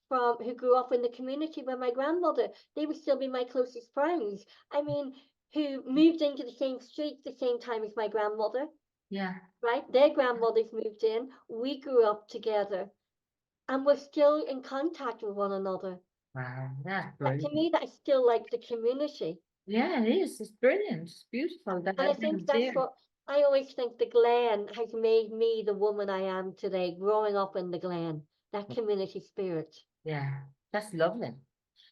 from who grew up in the community where my grandmother, they would still be my closest friends. I mean, who moved into the same street the same time as my grandmother, Yeah. right? Their grandmothers moved in, we grew up together, and we're still in contact with one another. Wow, that's To brilliant. me, that's still like the community. Yeah, it is. It's brilliant. It's beautiful that And I think everything's that's there. what I always think the Glen has made me the woman I am today, growing up in the Glen, that community spirit. Yeah, that's lovely.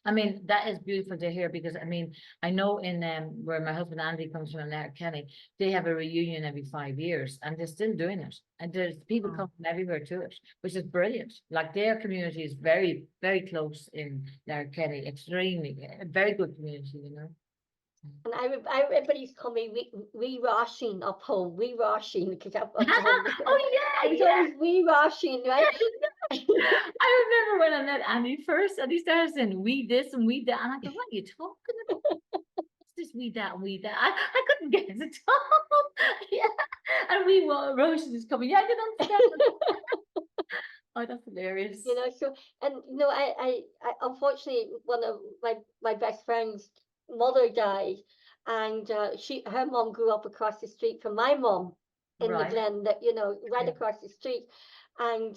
I mean, that is beautiful to hear, because I mean, I know in where my husband Andy comes from in Kenny, they have a reunion every 5 years and they're still doing it. And there's people come from everywhere to it, which is brilliant. Like, their community is very, very close in Kenny, extremely, a very good community, you know. And everybody used to call me wee Roisin up home, wee Roisin, because I'm up home. Oh I yeah, was yeah. always wee Roisin, right? I remember when I met Andy first, and he started saying we this and we that, and I go, what are you talking about? What's this we that and we that? I couldn't get it to talk. Yeah, and Roisin is coming. Yeah, I can understand. Oh, that's hilarious. So, and I unfortunately, one of my best friend's mother died, and her mom grew up across the street from my mom in the Right. Glen, that right Yeah. across the street. And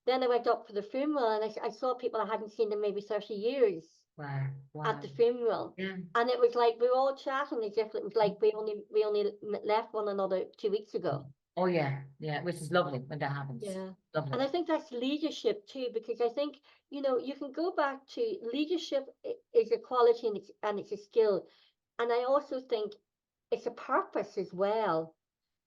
then I went up for the funeral, and I saw people I hadn't seen in maybe 30 years Wow. at the funeral. Yeah. And it was like we were all chatting as if it was like we only left one another 2 weeks ago. Oh yeah, yeah, which is lovely when that happens. Yeah. Lovely. And I think that's leadership too, because I think, you can go back to leadership is a quality, and it's a skill. And I also think it's a purpose as well,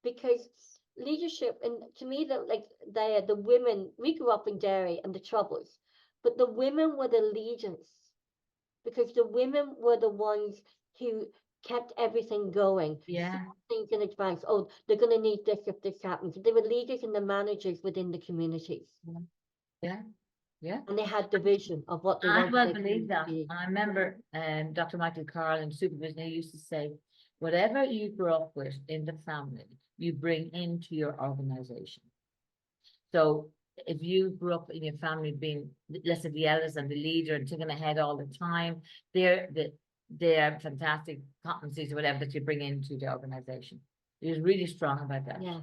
because leadership, and to me, the women, we grew up in Derry and the Troubles, but the women were the leaders, because the women were the ones who kept everything going. Yeah. Things in advance. Oh, they're going to need this if this happens. They were leaders and the managers within the communities. Yeah. Yeah. And they had the vision of what they I wanted well their believe community that. to be. I remember Dr. Michael Carl in supervision, he used to say, whatever you grew up with in the family, you bring into your organization. So if you grew up in your family being, let's say, the eldest and the leader and taking ahead all the time, they're fantastic competencies or whatever that you bring into the organization. He was really strong about that. Yeah.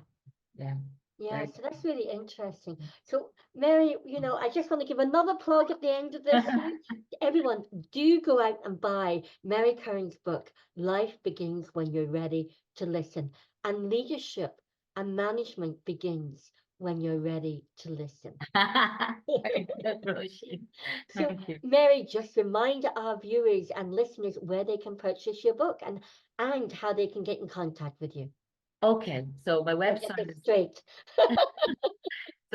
Yeah. Yeah, Very so that's really interesting. So, Mary, I just want to give another plug at the end of this here. Everyone, do go out and buy Mary Curran's book, Life Begins When You're Ready to Listen. And leadership and management begins when you're ready to listen. Very good, Roisin. So, Thank you. Mary, just remind our viewers and listeners where they can purchase your book and how they can get in contact with you. Okay, so my I'll get website this is straight.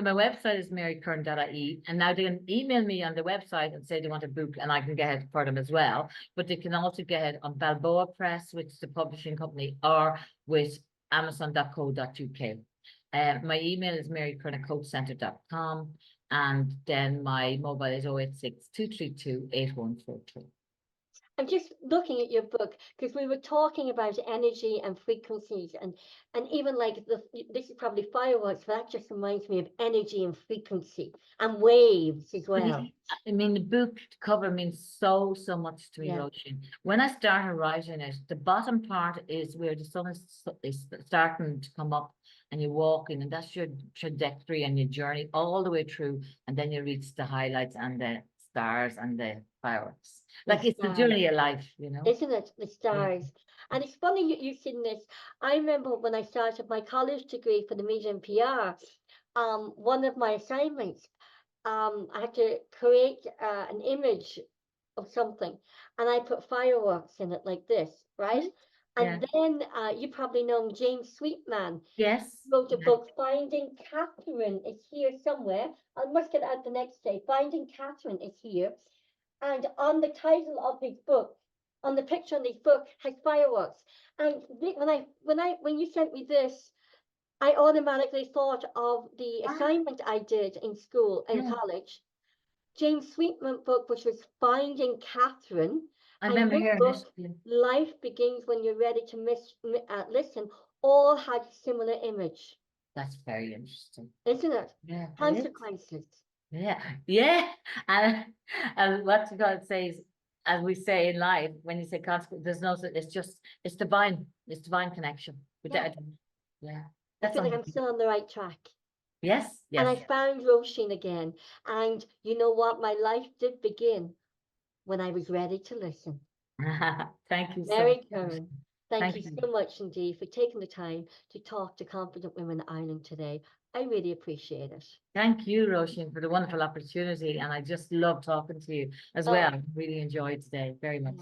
marycurran.ie, and now they can email me on the website and say they want a book, and I can get it for them as well. But they can also get it on Balboa Press, which is the publishing company, or with amazon.co.uk. My email is marycurran@coachcenter.com, and then my mobile is 086 232 8143. I'm just looking at your book because we were talking about energy and frequencies and even like this is probably fireworks, but that just reminds me of energy and frequency and waves as well. I mean, the book cover means so much to me, Yeah. Roisin. When I started writing it, the bottom part is where the sun is starting to come up and you're walking, and that's your trajectory and your journey all the way through, and then you reach the highlights and the stars and the fireworks. Like it's the stars. journey of life, Isn't it? The stars. And it's funny you seen this. I remember when I started my college degree for the media and PR, one of my assignments, I had to create an image of something, and I put fireworks in it like this, right? Yeah. And then you probably know him, James Sweetman Yes. wrote a book, Finding Catherine is here somewhere. I must get out the next day. Finding Catherine is here. And on the title of his book, on the picture on his book, has fireworks. And when you sent me this, I automatically thought of the assignment I did in school, in college. James Sweetman book, which was Finding Catherine, I and remember your hearing book, this. Life Begins When You're Ready to Listen, all had similar image, That's very interesting. isn't it? Yeah. It is. Consequences. Yeah, yeah, and what God says, as we say in life, when you say consequence, there's no, it's divine connection. Yeah. Yeah, I that's feel like all. I'm still on the right track. Yes, And yes. I found Roisin again. And you know what? My life did begin when I was ready to listen. Thank you so Mary much. Curran, thank you you. so much indeed for taking the time to talk to Confident Women Ireland today. I really appreciate it. Thank you, Roisin, for the wonderful opportunity, and I just love talking to you as well. Really enjoyed today very much.